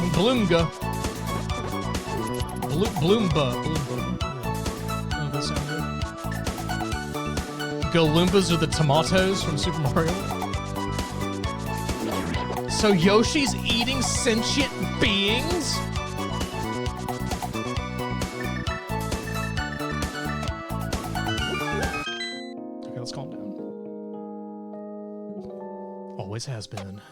Galoombas are the tomatoes from Super Mario. So Yoshi's eating sentient beings? Okay, let's calm down. Always has been.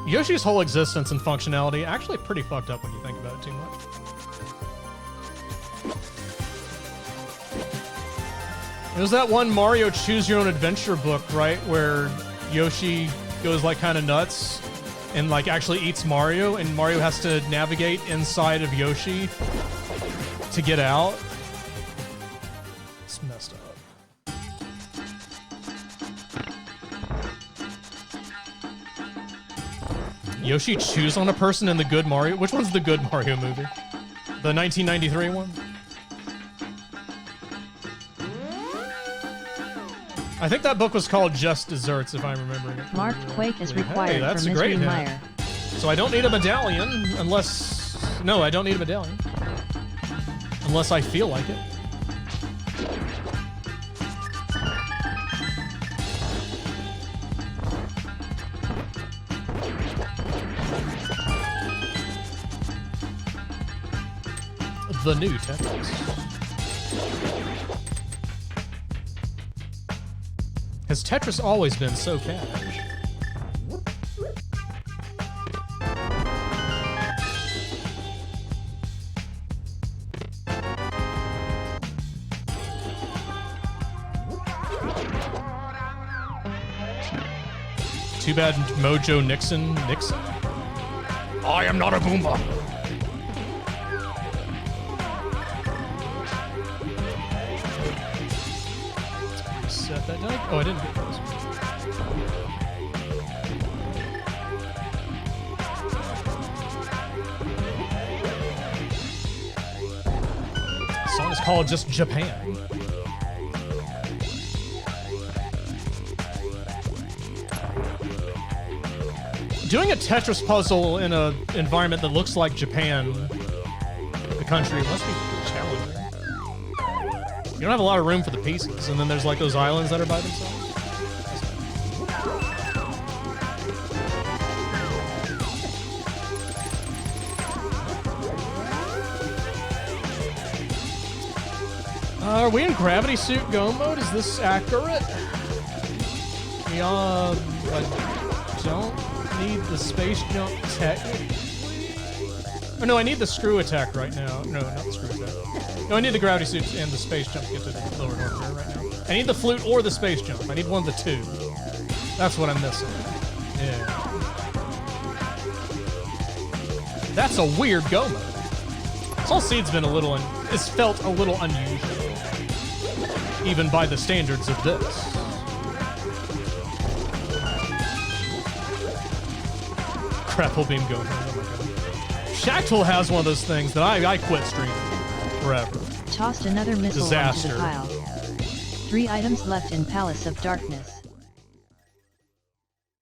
Yoshi's whole existence and functionality actually pretty fucked up when you think about it too much. There's that one Mario Choose Your Own Adventure book, right, where Yoshi goes like kind of nuts and like actually eats Mario, and Mario has to navigate inside of Yoshi to get out. It's messed up. Yoshi chews on a person in the good Mario. Which one's the good Mario movie? The 1993 one? I think that book was called Just Desserts, if I'm remembering it. Marked Quake is required hey, that's for a Misery great Meyer. So I don't need a medallion unless... No, I don't need a medallion. Unless I feel like it. The new Tetris. Has Tetris always been so cash? Too bad Mojo Nixon. I am not a Goomba. Set that down. Oh, I didn't get those. The song is called just Japan. Doing a Tetris puzzle in an environment that looks like Japan, the country, must be challenging. You don't have a lot of room for the pieces, and then there's like those islands that are by themselves. Are we in gravity suit go mode? Is this accurate? I don't need the space jump technically. Oh no, I need the screw attack right now. No, not the screw attack. No, I need the gravity suit and the space jump to get to the lower north here right now. I need the flute or the space jump. I need one of the two. That's what I'm missing. Yeah. That's a weird go mode. Soul Seed's been a little, it's felt a little unusual, even by the standards of this. Grapple beam go. Oh my god. Shactul has one of those things that I quit streaming forever. Tossed another missile Disaster. onto the pile. 3 items left in Palace of Darkness.